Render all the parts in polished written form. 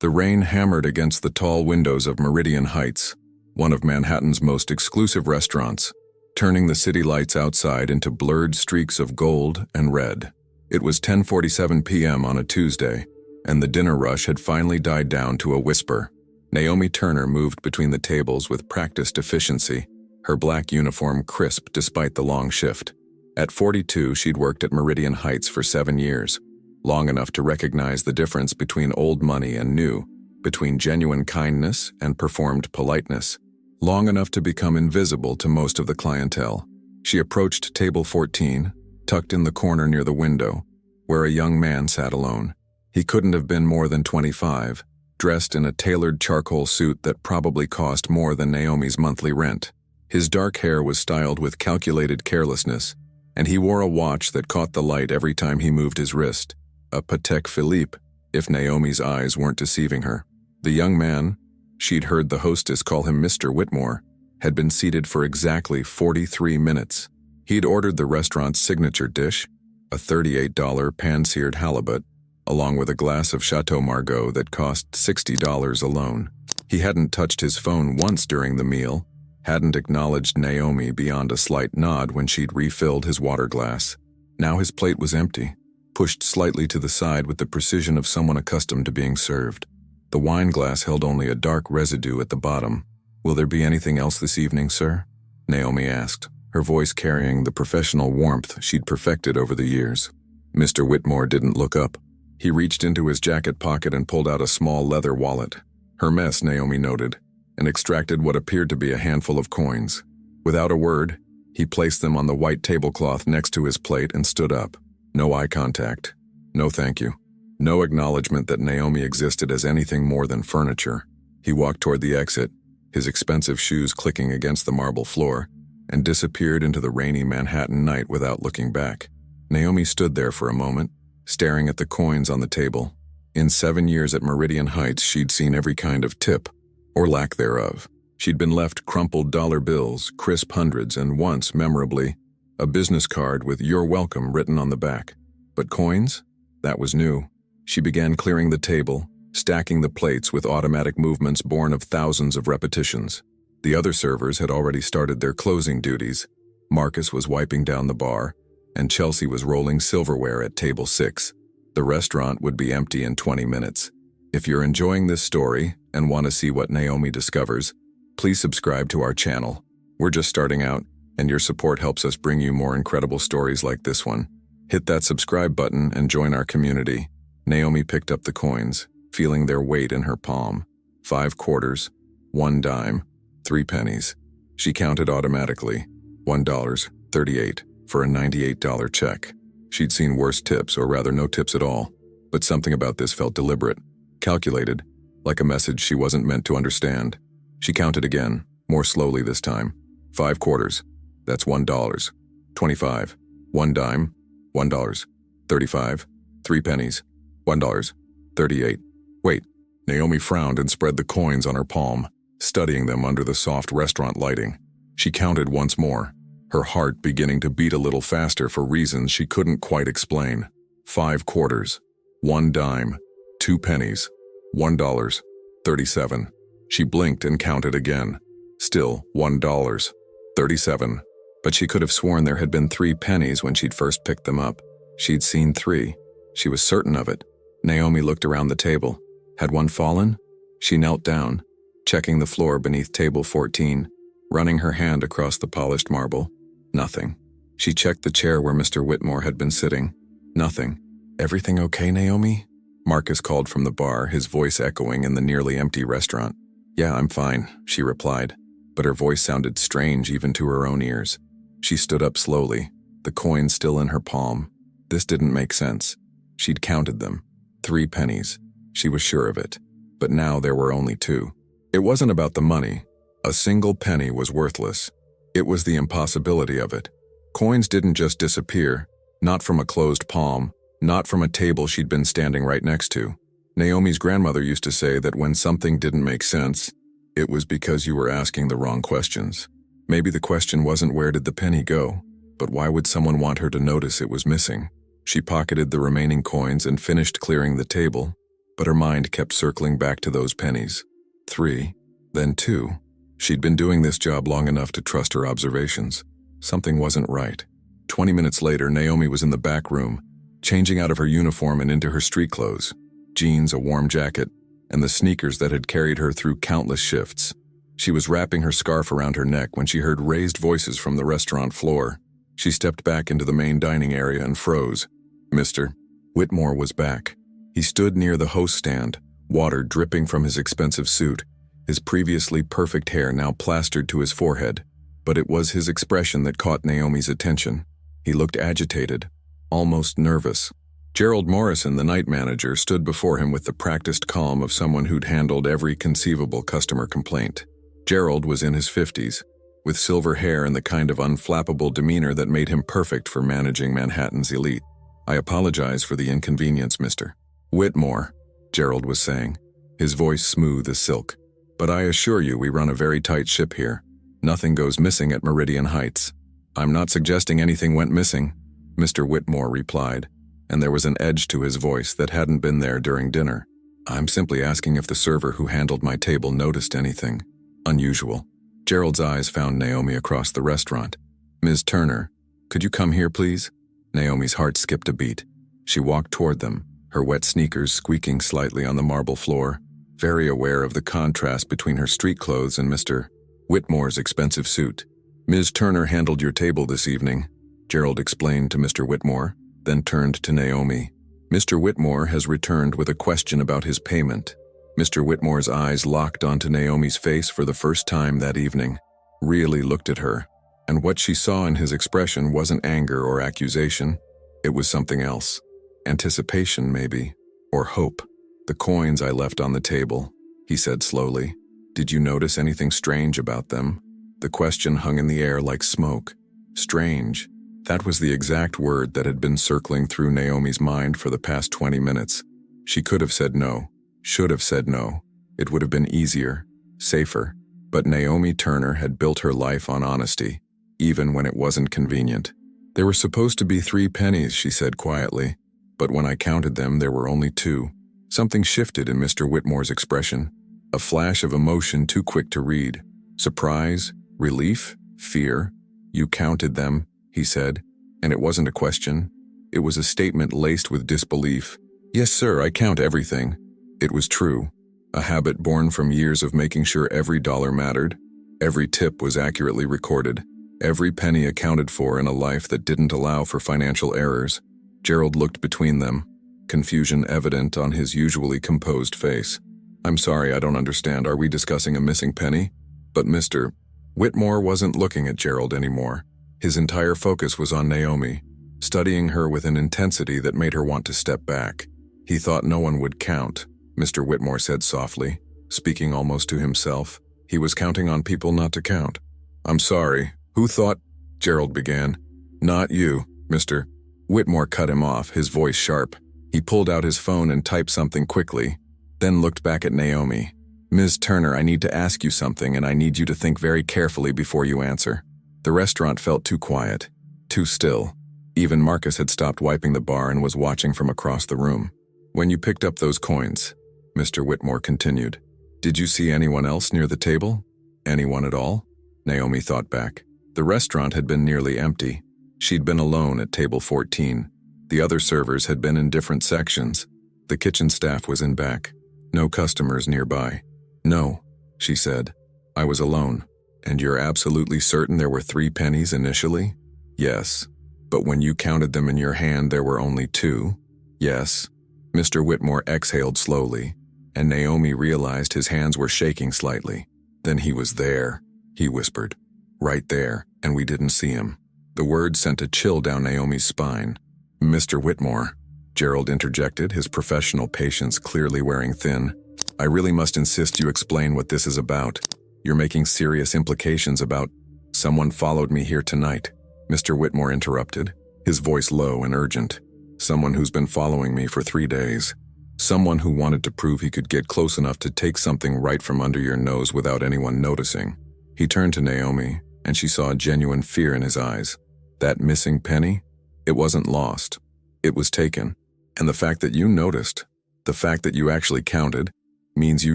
The rain hammered against the tall windows of Meridian Heights, one of Manhattan's most exclusive restaurants, turning the city lights outside into blurred streaks of gold and red. It was 10:47 p.m. on a Tuesday, and the dinner rush had finally died down to a whisper. Naomi Turner moved between the tables with practiced efficiency, her black uniform crisp despite the long shift. At 42, she'd worked at Meridian Heights for 7 years, long enough to recognize the difference between old money and new, between genuine kindness and performed politeness, long enough to become invisible to most of the clientele. She approached table 14, tucked in the corner near the window, where a young man sat alone. He couldn't have been more than 25, dressed in a tailored charcoal suit that probably cost more than Naomi's monthly rent. His dark hair was styled with calculated carelessness, and he wore a watch that caught the light every time he moved his wrist, a Patek Philippe, if Naomi's eyes weren't deceiving her. The young man, she'd heard the hostess call him Mr. Whitmore, had been seated for exactly 43 minutes. He'd ordered the restaurant's signature dish, a $38 pan-seared halibut, along with a glass of Chateau Margaux that cost $60 alone. He hadn't touched his phone once during the meal, hadn't acknowledged Naomi beyond a slight nod when she'd refilled his water glass. Now his plate was empty, pushed slightly to the side with the precision of someone accustomed to being served. The wine glass held only a dark residue at the bottom. "Will there be anything else this evening, sir?" Naomi asked, her voice carrying the professional warmth she'd perfected over the years. Mr. Whitmore didn't look up. He reached into his jacket pocket and pulled out a small leather wallet. Her mess, Naomi noted, and extracted what appeared to be a handful of coins. Without a word, he placed them on the white tablecloth next to his plate and stood up. No eye contact. No thank you. No acknowledgement that Naomi existed as anything more than furniture. He walked toward the exit, his expensive shoes clicking against the marble floor, and disappeared into the rainy Manhattan night without looking back. Naomi stood there for a moment, staring at the coins on the table. In 7 years at Meridian Heights, she'd seen every kind of tip, or lack thereof. She'd been left crumpled dollar bills, crisp hundreds, and once, memorably, a business card with "You're welcome" written on the back. But coins? That was new. She began clearing the table, stacking the plates with automatic movements born of thousands of repetitions. The other servers had already started their closing duties. Marcus was wiping down the bar, and Chelsea was rolling silverware at table 6. The restaurant would be empty in 20 minutes. If you're enjoying this story and want to see what Naomi discovers, please subscribe to our channel. We're just starting out, and your support helps us bring you more incredible stories like this one. Hit that subscribe button and join our community. Naomi picked up the coins, feeling their weight in her palm. 5 quarters, 1 dime, 3 pennies. She counted automatically, $1.38 for a $98 check. She'd seen worse tips, or rather no tips at all, but something about this felt deliberate, calculated, like a message she wasn't meant to understand. She counted again, more slowly this time. 5 quarters, that's $1. 25, 1 dime, $1. 35, 3 pennies, $1.38. Wait, Naomi frowned and spread the coins on her palm, studying them under the soft restaurant lighting. She counted once more, her heart beginning to beat a little faster for reasons she couldn't quite explain. 5 quarters, 1 dime, 2 pennies, $1.37. She blinked and counted again. Still $1.37. But she could have sworn there had been 3 pennies when she'd first picked them up. She'd seen 3. She was certain of it. Naomi looked around the table. Had one fallen? She knelt down, checking the floor beneath table 14, running her hand across the polished marble. Nothing. She checked the chair where Mr. Whitmore had been sitting. Nothing. "Everything okay, Naomi?" Marcus called from the bar, his voice echoing in the nearly empty restaurant. "Yeah, I'm fine," she replied, but her voice sounded strange even to her own ears. She stood up slowly, the coin still in her palm. This didn't make sense. She'd counted them. 3 pennies. She was sure of it. But now there were only 2. It wasn't about the money. A single penny was worthless. It was the impossibility of it. Coins didn't just disappear, not from a closed palm, not from a table she'd been standing right next to. Naomi's grandmother used to say that when something didn't make sense, it was because you were asking the wrong questions. Maybe the question wasn't where did the penny go, but why would someone want her to notice it was missing? She pocketed the remaining coins and finished clearing the table, but her mind kept circling back to those pennies. 3, then 2. She'd been doing this job long enough to trust her observations. Something wasn't right. 20 minutes later, Naomi was in the back room, changing out of her uniform and into her street clothes, jeans, a warm jacket, and the sneakers that had carried her through countless shifts. She was wrapping her scarf around her neck when she heard raised voices from the restaurant floor. She stepped back into the main dining area and froze. Mr. Whitmore was back. He stood near the host stand, water dripping from his expensive suit, his previously perfect hair now plastered to his forehead. But it was his expression that caught Naomi's attention. He looked agitated, almost nervous. Gerald Morrison, the night manager, stood before him with the practiced calm of someone who'd handled every conceivable customer complaint. Gerald was in his 50s, with silver hair and the kind of unflappable demeanor that made him perfect for managing Manhattan's elite. "I apologize for the inconvenience, Mr. Whitmore," Gerald was saying, his voice smooth as silk. "But I assure you we run a very tight ship here. Nothing goes missing at Meridian Heights." "I'm not suggesting anything went missing," Mr. Whitmore replied, and there was an edge to his voice that hadn't been there during dinner. "I'm simply asking if the server who handled my table noticed anything unusual." Gerald's eyes found Naomi across the restaurant. "Ms. Turner, could you come here, please?" Naomi's heart skipped a beat. She walked toward them, her wet sneakers squeaking slightly on the marble floor, very aware of the contrast between her street clothes and Mr. Whitmore's expensive suit. "Ms. Turner handled your table this evening," Gerald explained to Mr. Whitmore, then turned to Naomi. "Mr. Whitmore has returned with a question about his payment." Mr. Whitmore's eyes locked onto Naomi's face for the first time that evening, really looked at her, and what she saw in his expression wasn't anger or accusation. It was something else. Anticipation, maybe, or hope. "The coins I left on the table," he said slowly. "Did you notice anything strange about them?" The question hung in the air like smoke. Strange. That was the exact word that had been circling through Naomi's mind for the past 20 minutes. She could have said no, should have said no. It would have been easier, safer. But Naomi Turner had built her life on honesty, even when it wasn't convenient. "There were supposed to be 3 pennies, she said quietly, but when I counted them, there were only 2. Something shifted in Mr. Whitmore's expression, a flash of emotion too quick to read. Surprise, relief, fear. "You counted them," he said, and it wasn't a question. It was a statement laced with disbelief. "Yes, sir, I count everything." It was true, a habit born from years of making sure every dollar mattered, every tip was accurately recorded, every penny accounted for in a life that didn't allow for financial errors. Gerald looked between them, confusion evident on his usually composed face. "I'm sorry, I don't understand. Are we discussing a missing penny?" But Mr. Whitmore wasn't looking at Gerald anymore. His entire focus was on Naomi, studying her with an intensity that made her want to step back. "He thought no one would count," Mr. Whitmore said softly, speaking almost to himself. "He was counting on people not to count." "I'm sorry. Who thought—" Gerald began. "Not you, Mr. Whitmore cut him off, his voice sharp. He pulled out his phone and typed something quickly, then looked back at Naomi. "Ms. Turner, I need to ask you something, and I need you to think very carefully before you answer." The restaurant felt too quiet, too still. Even Marcus had stopped wiping the bar and was watching from across the room. "When you picked up those coins," Mr. Whitmore continued, "did you see anyone else near the table? Anyone at all?" Naomi thought back. The restaurant had been nearly empty. She'd been alone at table 14. The other servers had been in different sections. The kitchen staff was in back. No customers nearby. "No," she said. "I was alone." "And you're absolutely certain there were 3 pennies initially?" "Yes." "But when you counted them in your hand, there were only 2? "Yes." Mr. Whitmore exhaled slowly, and Naomi realized his hands were shaking slightly. "Then he was there," he whispered. "Right there, and we didn't see him." The words sent a chill down Naomi's spine. "Mr. Whitmore," Gerald interjected, his professional patience clearly wearing thin, "I really must insist you explain what this is about. You're making serious implications about—" "Someone followed me here tonight," Mr. Whitmore interrupted, his voice low and urgent. "Someone who's been following me for 3 days. Someone who wanted to prove he could get close enough to take something right from under your nose without anyone noticing." He turned to Naomi, and she saw a genuine fear in his eyes. "That missing penny? It wasn't lost. It was taken. And the fact that you noticed, The fact that you actually counted means you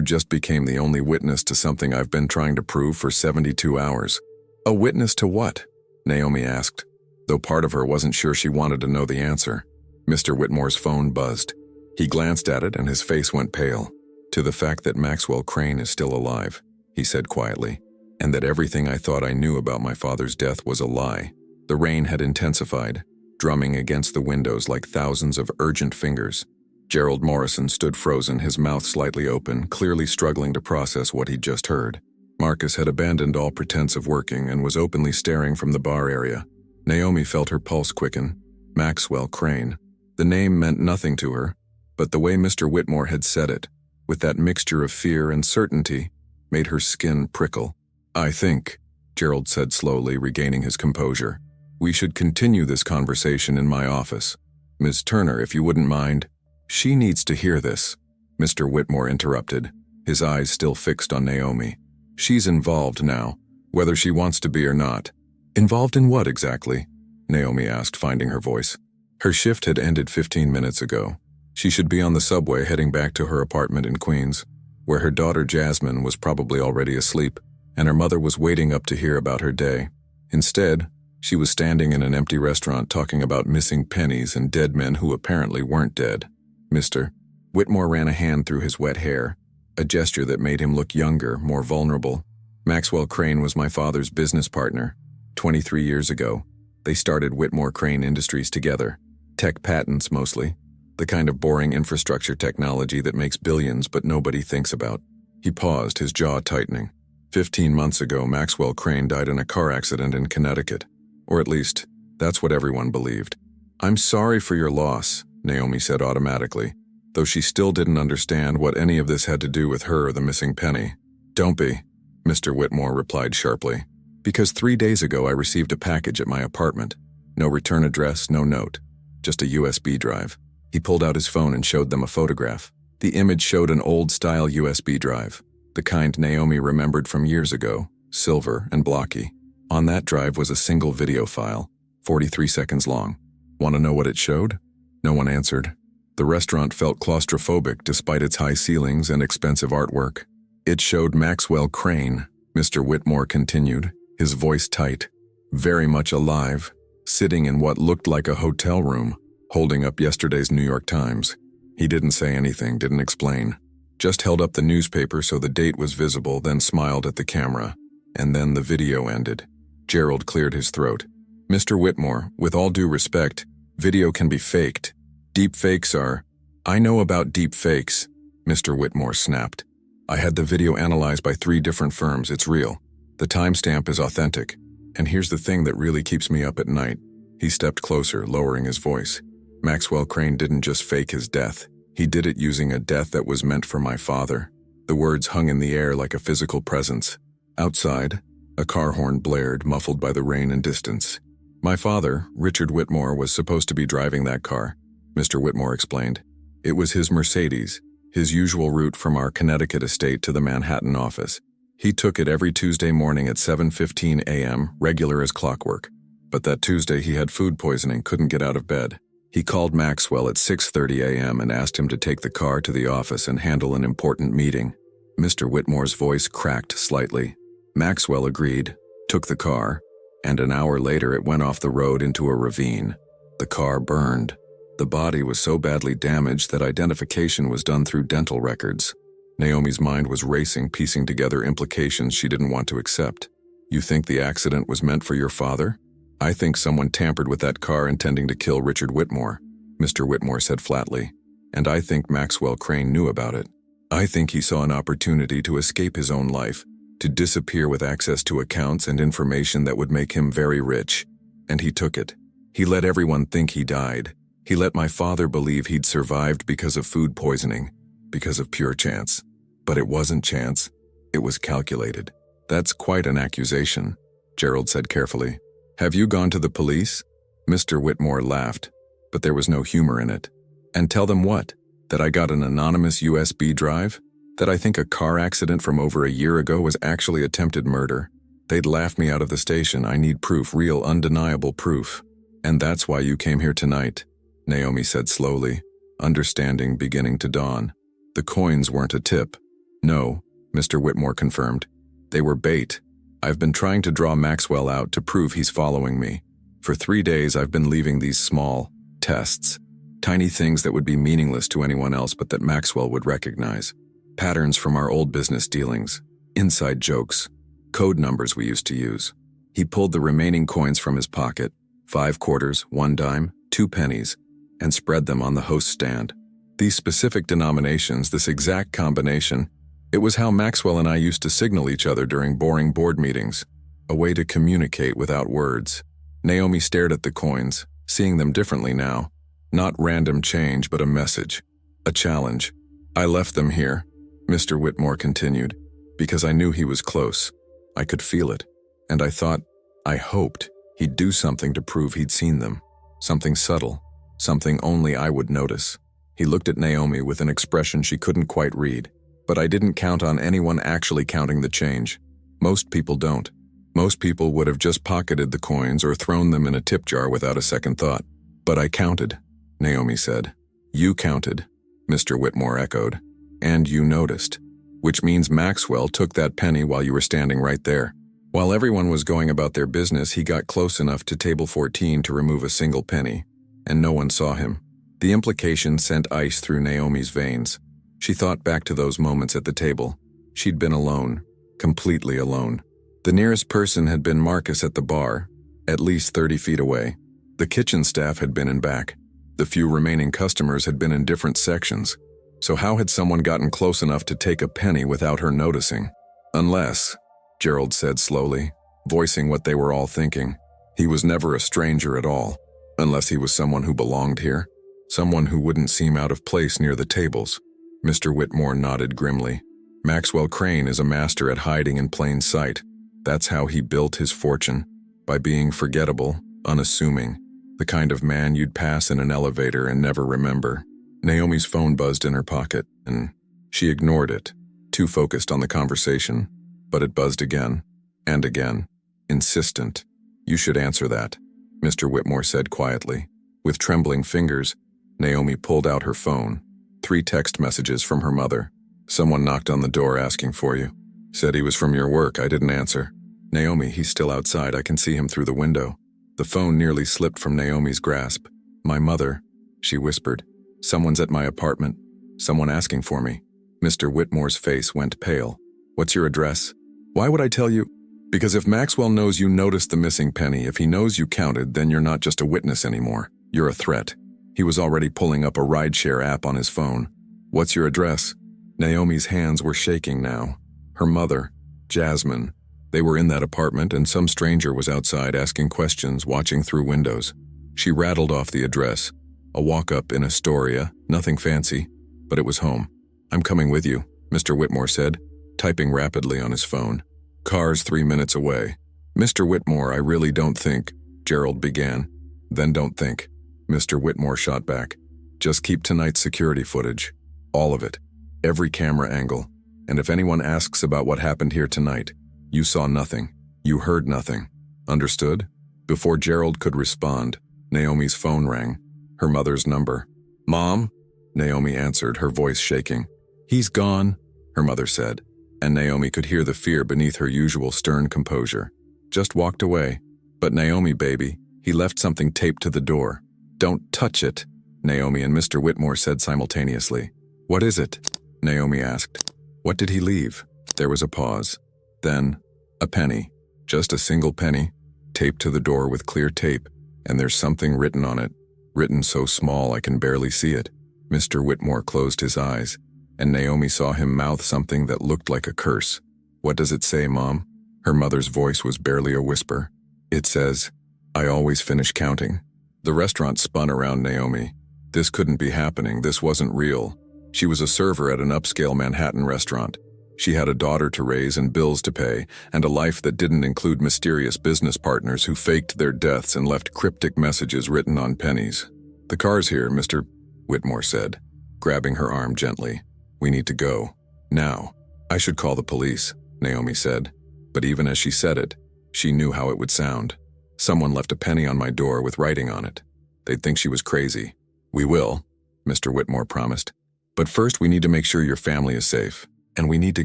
just became the only witness to something I've been trying to prove for 72 hours. A witness to what? Naomi asked, though part of her wasn't sure she wanted to know the answer. Mr. Whitmore's phone buzzed. He glanced at it and his face went pale. To the fact that Maxwell Crane is still alive, he said quietly, and that everything I thought I knew about my father's death was a lie. The rain had intensified, drumming against the windows like thousands of urgent fingers. Gerald Morrison stood frozen, his mouth slightly open, clearly struggling to process what he'd just heard. Marcus had abandoned all pretense of working and was openly staring from the bar area. Naomi felt her pulse quicken. Maxwell Crane. The name meant nothing to her, but the way Mr. Whitmore had said it, with that mixture of fear and certainty, made her skin prickle. I think, Gerald said slowly, regaining his composure, we should continue this conversation in my office. Ms. Turner, if you wouldn't mind. She needs to hear this. Mr. Whitmore interrupted, his eyes still fixed on Naomi. She's involved now, whether she wants to be or not. Involved in what exactly? Naomi asked, finding her voice. Her shift had ended 15 minutes ago. She should be on the subway heading back to her apartment in Queens, where her daughter Jasmine was probably already asleep, and her mother was waiting up to hear about her day. Instead, she was standing in an empty restaurant talking about missing pennies and dead men who apparently weren't dead. Mr. Whitmore ran a hand through his wet hair, a gesture that made him look younger, more vulnerable. Maxwell Crane was my father's business partner. 23 years ago, they started Whitmore Crane Industries together. Tech patents, mostly. The kind of boring infrastructure technology that makes billions but nobody thinks about. He paused, his jaw tightening. 15 months ago, Maxwell Crane died in a car accident in Connecticut. Or at least, that's what everyone believed. I'm sorry for your loss, Naomi said automatically, though she still didn't understand what any of this had to do with her or the missing penny. Don't be, Mr. Whitmore replied sharply. Because 3 days ago I received a package at my apartment. No return address, no note. Just a USB drive. He pulled out his phone and showed them a photograph. The image showed an old-style USB drive, the kind Naomi remembered from years ago, silver and blocky. On that drive was a single video file, 43 seconds long. Want to know what it showed? No one answered. The restaurant felt claustrophobic despite its high ceilings and expensive artwork. It showed Maxwell Crane, Mr. Whitmore continued, his voice tight, very much alive, sitting in what looked like a hotel room, holding up yesterday's New York Times. He didn't say anything, didn't explain. Just held up the newspaper so the date was visible, then smiled at the camera. And then the video ended. Gerald cleared his throat. Mr. Whitmore, with all due respect, video can be faked. Deep fakes are... I know about deep fakes, Mr. Whitmore snapped. I had the video analyzed by 3 different firms, it's real. The timestamp is authentic. And here's the thing that really keeps me up at night. He stepped closer, lowering his voice. Maxwell Crane didn't just fake his death. He did it using a death that was meant for my father. The words hung in the air like a physical presence. Outside, a car horn blared, muffled by the rain and distance. My father, Richard Whitmore, was supposed to be driving that car, Mr. Whitmore explained. It was his Mercedes, his usual route from our Connecticut estate to the Manhattan office. He took it every Tuesday morning at 7:15 a.m., regular as clockwork. But that Tuesday he had food poisoning, couldn't get out of bed. He called Maxwell at 6:30 a.m. and asked him to take the car to the office and handle an important meeting. Mr. Whitmore's voice cracked slightly. Maxwell agreed, took the car, and an hour later it went off the road into a ravine. The car burned. The body was so badly damaged that identification was done through dental records. Naomi's mind was racing, piecing together implications she didn't want to accept. You think the accident was meant for your father? I think someone tampered with that car intending to kill Richard Whitmore, Mr. Whitmore said flatly. And I think Maxwell Crane knew about it. I think he saw an opportunity to escape his own life, to disappear with access to accounts and information that would make him very rich. And he took it. He let everyone think he died. He let my father believe he'd survived because of food poisoning, because of pure chance. But it wasn't chance. It was calculated. That's quite an accusation, Gerald said carefully. Have you gone to the police? Mr. Whitmore laughed, but there was no humor in it. And tell them what? That I got an anonymous USB drive? That I think a car accident from over a year ago was actually attempted murder? They'd laugh me out of the station. I need proof, real, undeniable proof. And that's why you came here tonight, Naomi said slowly. understanding beginning to dawn. The coins weren't a tip. No, Mr. Whitmore confirmed. They were bait. I've been trying to draw Maxwell out to prove he's following me. For 3 days I've been leaving these small tests. Tiny things that would be meaningless to anyone else but that Maxwell would recognize. Patterns from our old business dealings. Inside jokes. Code numbers we used to use. He pulled the remaining coins from his pocket, 5 quarters, 1 dime, 2 pennies, and spread them on the host stand. These specific denominations, this exact combination, it was how Maxwell and I used to signal each other during boring board meetings. A way to communicate without words. Naomi stared at the coins, seeing them differently now. Not random change, but a message. A challenge. I left them here, Mr. Whitmore continued, because I knew he was close. I could feel it. And I hoped, he'd do something to prove he'd seen them. Something subtle. Something only I would notice. He looked at Naomi with an expression she couldn't quite read. But I didn't count on anyone actually counting the change. Most people don't. Most people would have just pocketed the coins or thrown them in a tip jar without a second thought. But I counted, Naomi said. You counted, Mr. Whitmore echoed. And you noticed. Which means Maxwell took that penny while you were standing right there. While everyone was going about their business, he got close enough to table 14 to remove a single penny. And no one saw him. The implication sent ice through Naomi's veins. She thought back to those moments at the table. She'd been alone. Completely alone. The nearest person had been Marcus at the bar, at least 30 feet away. The kitchen staff had been in back. The few remaining customers had been in different sections. So how had someone gotten close enough to take a penny without her noticing? Unless, Gerald said slowly, voicing what they were all thinking, he was never a stranger at all. Unless he was someone who belonged here. Someone who wouldn't seem out of place near the tables. Mr. Whitmore nodded grimly. Maxwell Crane is a master at hiding in plain sight. That's how he built his fortune. By being forgettable, unassuming. The kind of man you'd pass in an elevator and never remember. Naomi's phone buzzed in her pocket, and she ignored it, too focused on the conversation. But it buzzed again, and again, insistent. You should answer that, Mr. Whitmore said quietly. With trembling fingers, Naomi pulled out her phone. 3 text messages from her mother. Someone knocked on the door asking for you. Said he was from your work. I didn't answer. Naomi, he's still outside. I can see him through the window. The phone nearly slipped from Naomi's grasp. My mother, she whispered. Someone's at my apartment. Someone asking for me. Mr. Whitmore's face went pale. What's your address? Why would I tell you? Because if Maxwell knows you noticed the missing penny, if he knows you counted, then you're not just a witness anymore. You're a threat. He was already pulling up a rideshare app on his phone. What's your address? Naomi's hands were shaking now. Her mother, Jasmine. They were in that apartment and some stranger was outside asking questions, watching through windows. She rattled off the address. A walk-up in Astoria, nothing fancy, but it was home. I'm coming with you, Mr. Whitmore said, typing rapidly on his phone. Car's 3 minutes away. Mr. Whitmore, I really don't think, Gerald began. Then don't think. Mr. Whitmore shot back. Just keep tonight's security footage. All of it. Every camera angle. And if anyone asks about what happened here tonight, you saw nothing. You heard nothing. Understood? Before Gerald could respond, Naomi's phone rang. Her mother's number. Mom? Naomi answered, her voice shaking. He's gone, her mother said. And Naomi could hear the fear beneath her usual stern composure. Just walked away. But Naomi, baby, he left something taped to the door. Don't touch it, Naomi and Mr. Whitmore said simultaneously. What is it? Naomi asked. What did he leave? There was a pause. Then, a penny. Just a single penny, taped to the door with clear tape, and there's something written on it. Written so small I can barely see it. Mr. Whitmore closed his eyes, and Naomi saw him mouth something that looked like a curse. What does it say, Mom? Her mother's voice was barely a whisper. It says, I always finish counting. The restaurant spun around Naomi. This couldn't be happening. This wasn't real. She was a server at an upscale Manhattan restaurant. She had a daughter to raise and bills to pay, and a life that didn't include mysterious business partners who faked their deaths and left cryptic messages written on pennies. The car's here, Mr. Whitmore said, grabbing her arm gently. We need to go. Now. I should call the police, Naomi said. But even as she said it, she knew how it would sound. Someone left a penny on my door with writing on it. They'd think she was crazy. We will. Mr. Whitmore promised. "But first we need to make sure your family is safe, and we need to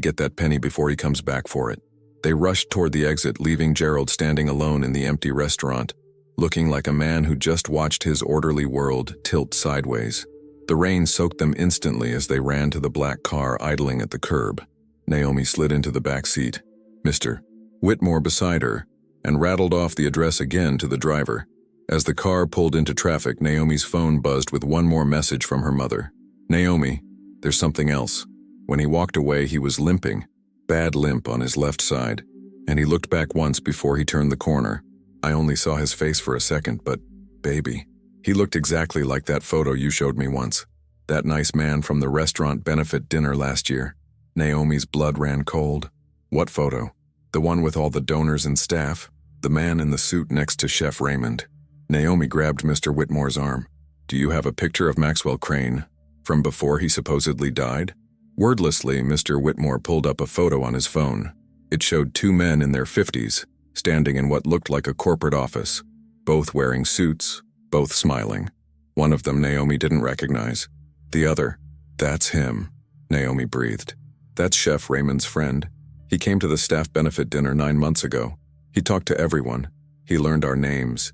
get that penny before he comes back for it." They rushed toward the exit, leaving Gerald standing alone in the empty restaurant, looking like a man who just watched his orderly world tilt sideways. The rain soaked them instantly as they ran to the black car idling at the curb. Naomi slid into the back seat, Mr. Whitmore beside her, and rattled off the address again to the driver. As the car pulled into traffic, Naomi's phone buzzed with one more message from her mother. "Naomi, there's something else." When he walked away, he was limping, bad limp on his left side, and he looked back once before he turned the corner. "I only saw his face for a second, but, baby, he looked exactly like that photo you showed me once. That nice man from the restaurant benefit dinner last year." Naomi's blood ran cold. "What photo?" "The one with all the donors and staff. The man in the suit next to Chef Raymond." Naomi grabbed Mr. Whitmore's arm. "Do you have a picture of Maxwell Crane from before he supposedly died?" Wordlessly, Mr. Whitmore pulled up a photo on his phone. It showed two men in their 50s, standing in what looked like a corporate office, both wearing suits, both smiling. One of them Naomi didn't recognize. The other, "That's him," Naomi breathed. "That's Chef Raymond's friend. He came to the staff benefit dinner 9 months ago. He talked to everyone. He learned our names.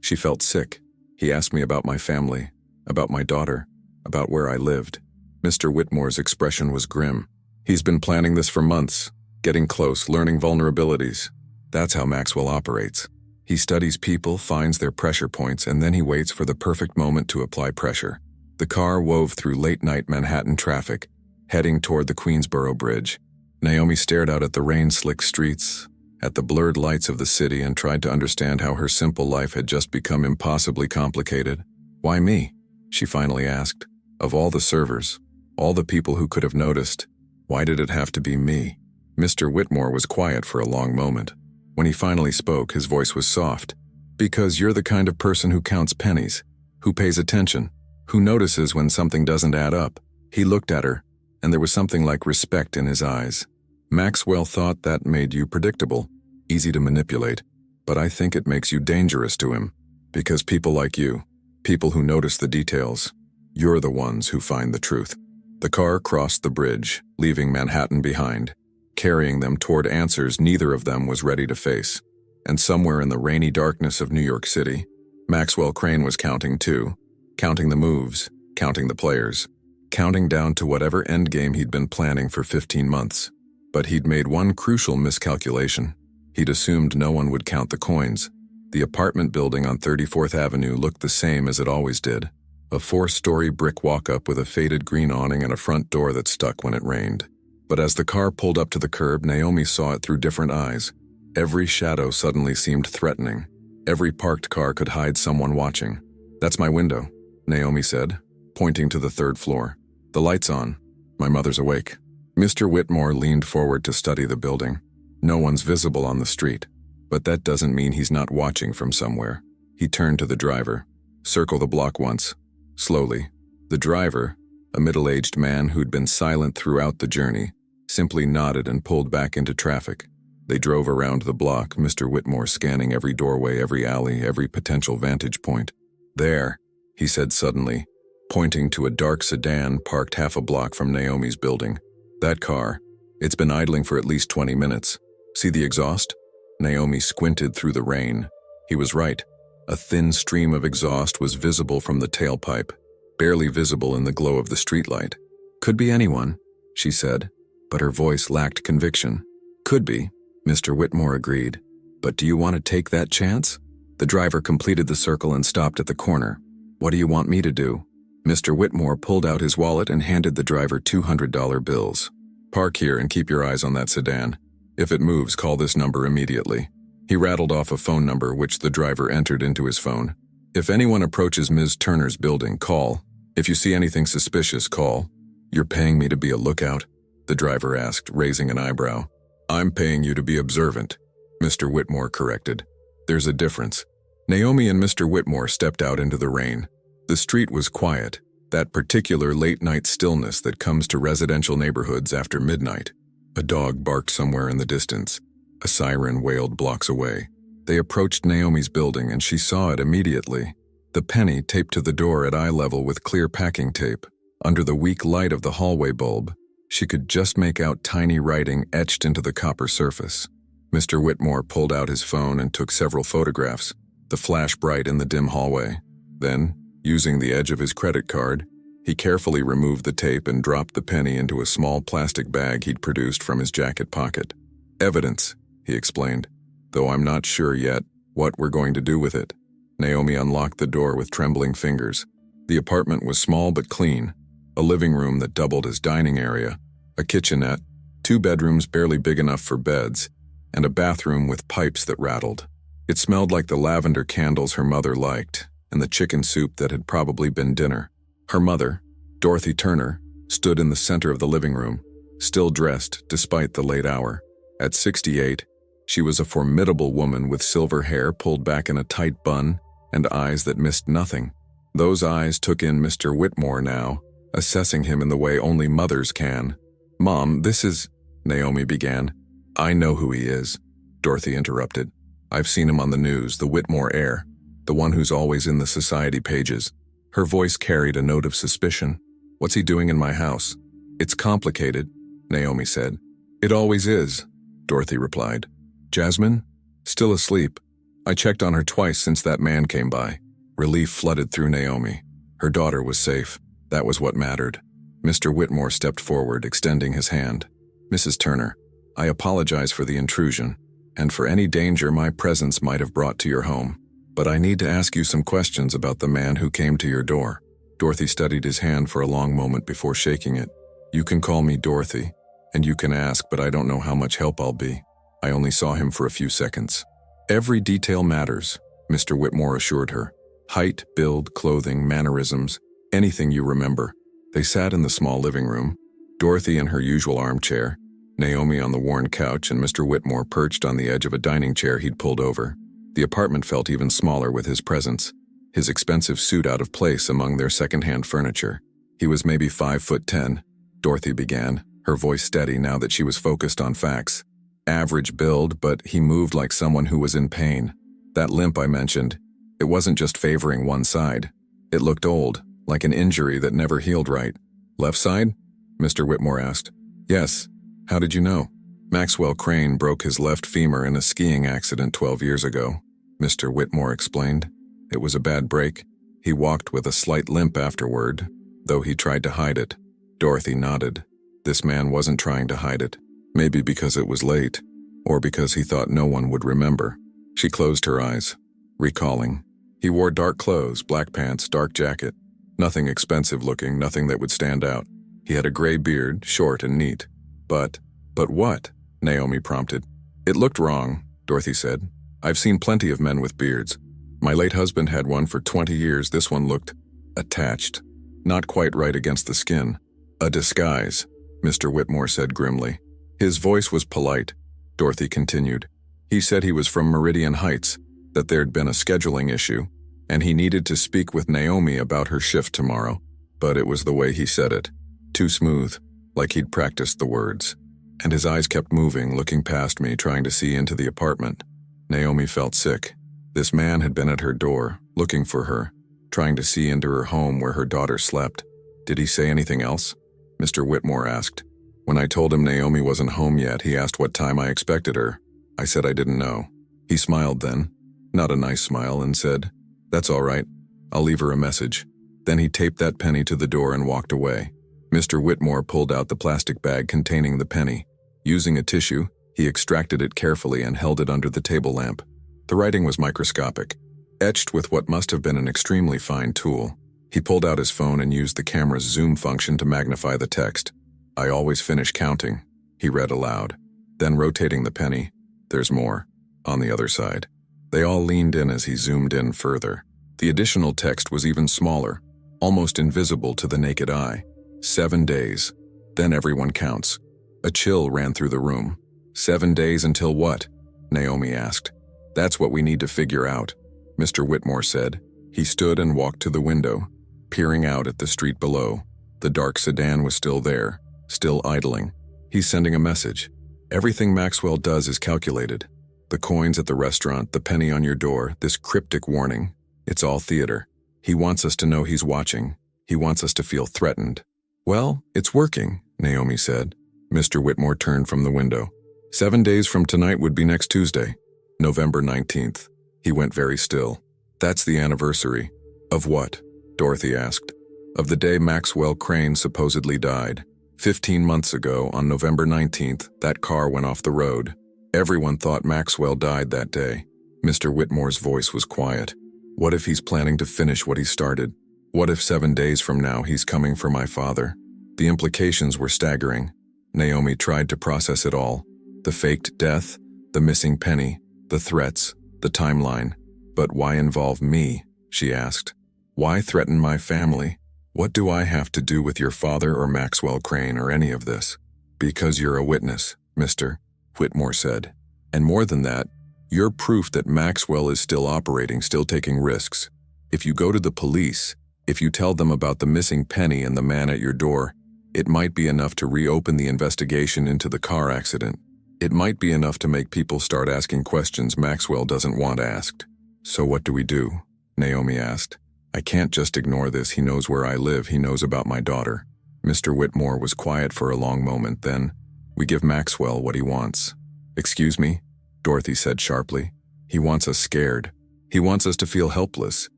She felt sick. He asked me about my family, about my daughter, about where I lived." Mr. Whitmore's expression was grim. "He's been planning this for months, getting close, learning vulnerabilities. That's how Maxwell operates. He studies people, finds their pressure points, and then he waits for the perfect moment to apply pressure." The car wove through late-night Manhattan traffic, heading toward the Queensboro Bridge. Naomi stared out at the rain-slicked streets, at the blurred lights of the city, and tried to understand how her simple life had just become impossibly complicated. "Why me?" she finally asked. "Of all the servers, all the people who could have noticed, why did it have to be me?" Mr. Whitmore was quiet for a long moment. When he finally spoke, his voice was soft. "Because you're the kind of person who counts pennies, who pays attention, who notices when something doesn't add up." He looked at her, and there was something like respect in his eyes. "Maxwell thought that made you predictable, easy to manipulate, but I think it makes you dangerous to him, because people like you, people who notice the details, you're the ones who find the truth." The car crossed the bridge, leaving Manhattan behind, carrying them toward answers neither of them was ready to face. And somewhere in the rainy darkness of New York City, Maxwell Crane was counting too, counting the moves, counting the players, counting down to whatever endgame he'd been planning for 15 months. But he'd made one crucial miscalculation. He'd assumed no one would count the coins. The apartment building on 34th Avenue looked the same as it always did. A 4-story brick walk-up with a faded green awning and a front door that stuck when it rained. But as the car pulled up to the curb, Naomi saw it through different eyes. Every shadow suddenly seemed threatening. Every parked car could hide someone watching. "That's my window," Naomi said, pointing to the 3rd floor. "The light's on. My mother's awake." Mr. Whitmore leaned forward to study the building. "No one's visible on the street, but that doesn't mean he's not watching from somewhere." He turned to the driver. "Circle the block once." Slowly, the driver, a middle-aged man who'd been silent throughout the journey, simply nodded and pulled back into traffic. They drove around the block, Mr. Whitmore scanning every doorway, every alley, every potential vantage point. "There," he said suddenly, pointing to a dark sedan parked half a block from Naomi's building. "That car, it's been idling for at least 20 minutes. See the exhaust?" Naomi squinted through the rain. He was right. A thin stream of exhaust was visible from the tailpipe, barely visible in the glow of the streetlight. "Could be anyone," she said, but her voice lacked conviction. "Could be," Mr. Whitmore agreed. "But do you want to take that chance?" The driver completed the circle and stopped at the corner. "What do you want me to do?" Mr. Whitmore pulled out his wallet and handed the driver $200 bills. "Park here and keep your eyes on that sedan. If it moves, call this number immediately." He rattled off a phone number which the driver entered into his phone. "If anyone approaches Ms. Turner's building, call. If you see anything suspicious, call." "You're paying me to be a lookout?" the driver asked, raising an eyebrow. "I'm paying you to be observant," Mr. Whitmore corrected. "There's a difference." Naomi and Mr. Whitmore stepped out into the rain. The street was quiet, that particular late-night stillness that comes to residential neighborhoods after midnight. A dog barked somewhere in the distance. A siren wailed blocks away. They approached Naomi's building and she saw it immediately. The penny taped to the door at eye level with clear packing tape. Under the weak light of the hallway bulb, she could just make out tiny writing etched into the copper surface. Mr. Whitmore pulled out his phone and took several photographs, the flash bright in the dim hallway. Then, using the edge of his credit card, he carefully removed the tape and dropped the penny into a small plastic bag he'd produced from his jacket pocket. "Evidence," he explained, "though I'm not sure yet what we're going to do with it." Naomi unlocked the door with trembling fingers. The apartment was small but clean, a living room that doubled as dining area, a kitchenette, 2 bedrooms barely big enough for beds, and a bathroom with pipes that rattled. It smelled like the lavender candles her mother liked, and the chicken soup that had probably been dinner. Her mother, Dorothy Turner, stood in the center of the living room, still dressed despite the late hour. At 68, she was a formidable woman with silver hair pulled back in a tight bun and eyes that missed nothing. Those eyes took in Mr. Whitmore now, assessing him in the way only mothers can. "Mom, this is—" Naomi began. "I know who he is," Dorothy interrupted. "I've seen him on the news, the Whitmore heir, the one who's always in the society pages." Her voice carried a note of suspicion. "What's he doing in my house?" "It's complicated," Naomi said. "It always is," Dorothy replied. "Jasmine? Still asleep. I checked on her twice since that man came by." Relief flooded through Naomi. Her daughter was safe. That was what mattered. Mr. Whitmore stepped forward, extending his hand. "Mrs. Turner, I apologize for the intrusion, and for any danger my presence might have brought to your home. But I need to ask you some questions about the man who came to your door." Dorothy studied his hand for a long moment before shaking it. "You can call me Dorothy, and you can ask, but I don't know how much help I'll be. I only saw him for a few seconds." "Every detail matters," Mr. Whitmore assured her. "Height, build, clothing, mannerisms, anything you remember." They sat in the small living room, Dorothy in her usual armchair, Naomi on the worn couch, and Mr. Whitmore perched on the edge of a dining chair he'd pulled over. The apartment felt even smaller with his presence, his expensive suit out of place among their second-hand furniture. He was maybe 5'10", Dorothy began, her voice steady now that she was focused on facts. "Average build, but he moved like someone who was in pain. That limp I mentioned, it wasn't just favoring one side. It looked old, like an injury that never healed right." "Left side?" Mr. Whitmore asked. "Yes. How did you know?" "Maxwell Crane broke his left femur in a skiing accident 12 years ago," Mr. Whitmore explained. "It was a bad break. He walked with a slight limp afterward, though he tried to hide it." Dorothy nodded. This man wasn't trying to hide it. Maybe because it was late, or because he thought no one would remember. She closed her eyes, recalling. He wore dark clothes, black pants, dark jacket. Nothing expensive looking, nothing that would stand out. He had a gray beard, short and neat. But what?" Naomi prompted. "It looked wrong," Dorothy said. "I've seen plenty of men with beards. My late husband had one for 20 years. This one looked attached, not quite right against the skin." "A disguise," Mr. Whitmore said grimly. His voice was polite. Dorothy continued. "He said he was from Meridian Heights, that there'd been a scheduling issue, and he needed to speak with Naomi about her shift tomorrow. But it was the way he said it. Too smooth, like he'd practiced the words. And his eyes kept moving, looking past me, trying to see into the apartment." Naomi felt sick. This man had been at her door, looking for her, trying to see into her home where her daughter slept. "Did he say anything else?" Mr. Whitmore asked. "When I told him Naomi wasn't home yet, he asked what time I expected her. I said I didn't know. He smiled then, not a nice smile, and said, 'That's all right. I'll leave her a message.' Then he taped that penny to the door and walked away." Mr. Whitmore pulled out the plastic bag containing the penny. Using a tissue, he extracted it carefully and held it under the table lamp. The writing was microscopic, etched with what must have been an extremely fine tool. He pulled out his phone and used the camera's zoom function to magnify the text. "I always finish counting," he read aloud. Then rotating the penny, "There's more, on the other side." They all leaned in as he zoomed in further. The additional text was even smaller, almost invisible to the naked eye. 7 days. Then everyone counts. A chill ran through the room. 7 days until what? Naomi asked. "That's what we need to figure out," Mr. Whitmore said. He stood and walked to the window, peering out at the street below. The dark sedan was still there, still idling. "He's sending a message. Everything Maxwell does is calculated. The coins at the restaurant, the penny on your door, this cryptic warning. It's all theater. He wants us to know he's watching. He wants us to feel threatened. Well, it's working, Naomi said. Mr. Whitmore turned from the window. 7 days from tonight would be next Tuesday, November 19th. He went very still. That's the anniversary. Of what? Dorothy asked. Of the day Maxwell Crane supposedly died. 15 months ago, on November 19th, that car went off the road. Everyone thought Maxwell died that day. Mr. Whitmore's voice was quiet. What if he's planning to finish what he started? What if 7 days from now he's coming for my father? The implications were staggering. Naomi tried to process it all. The faked death, the missing penny, the threats, the timeline. But why involve me? She asked. Why threaten my family? What do I have to do with your father or Maxwell Crane or any of this? Because you're a witness, Mr. Whitmore said. And more than that, you're proof that Maxwell is still operating, still taking risks. If you go to the police, if you tell them about the missing penny and the man at your door, it might be enough to reopen the investigation into the car accident. It might be enough to make people start asking questions Maxwell doesn't want asked. So what do we do? Naomi asked. I can't just ignore this. He knows where I live. He knows about my daughter. Mr. Whitmore was quiet for a long moment. Then, we give Maxwell what he wants. Excuse me? Dorothy said sharply. He wants us scared. He wants us to feel helpless,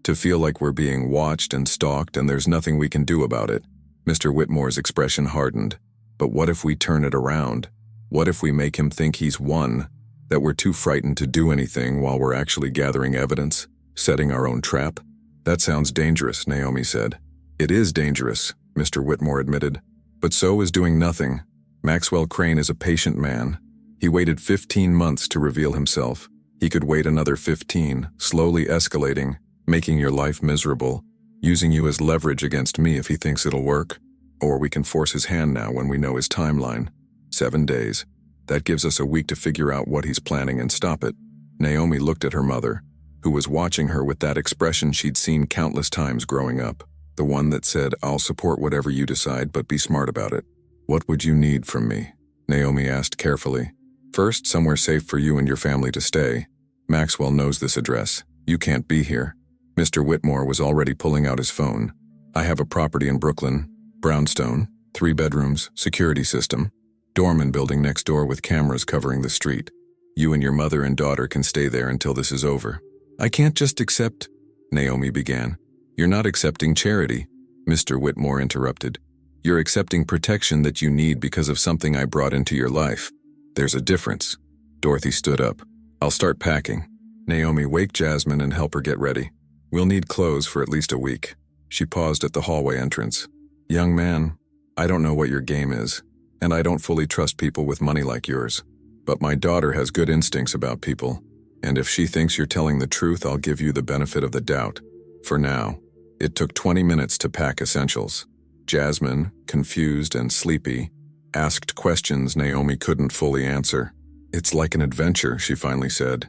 to feel like we're being watched and stalked and there's nothing we can do about it. Mr. Whitmore's expression hardened. But what if we turn it around? What if we make him think he's won? That we're too frightened to do anything while we're actually gathering evidence, setting our own trap? That sounds dangerous, Naomi said. It is dangerous, Mr. Whitmore admitted. But so is doing nothing. Maxwell Crane is a patient man. He waited 15 months to reveal himself. He could wait another 15, slowly escalating, making your life miserable, using you as leverage against me if he thinks it'll work. Or we can force his hand now when we know his timeline. 7 days. That gives us a week to figure out what he's planning and stop it. Naomi looked at her mother, who was watching her with that expression she'd seen countless times growing up. The one that said, I'll support whatever you decide, but be smart about it. What would you need from me? Naomi asked carefully. First, somewhere safe for you and your family to stay. Maxwell knows this address. You can't be here. Mr. Whitmore was already pulling out his phone. I have a property in Brooklyn, brownstone, 3 bedrooms, security system, doorman building next door with cameras covering the street. You and your mother and daughter can stay there until this is over. I can't just accept, Naomi began. You're not accepting charity, Mr. Whitmore interrupted. You're accepting protection that you need because of something I brought into your life. There's a difference. Dorothy stood up. I'll start packing. Naomi, wake Jasmine and help her get ready. We'll need clothes for at least a week. She paused at the hallway entrance. Young man, I don't know what your game is, and I don't fully trust people with money like yours. But my daughter has good instincts about people. And if she thinks you're telling the truth, I'll give you the benefit of the doubt. For now, it took 20 minutes to pack essentials. Jasmine, confused and sleepy, asked questions Naomi couldn't fully answer. It's like an adventure, she finally said.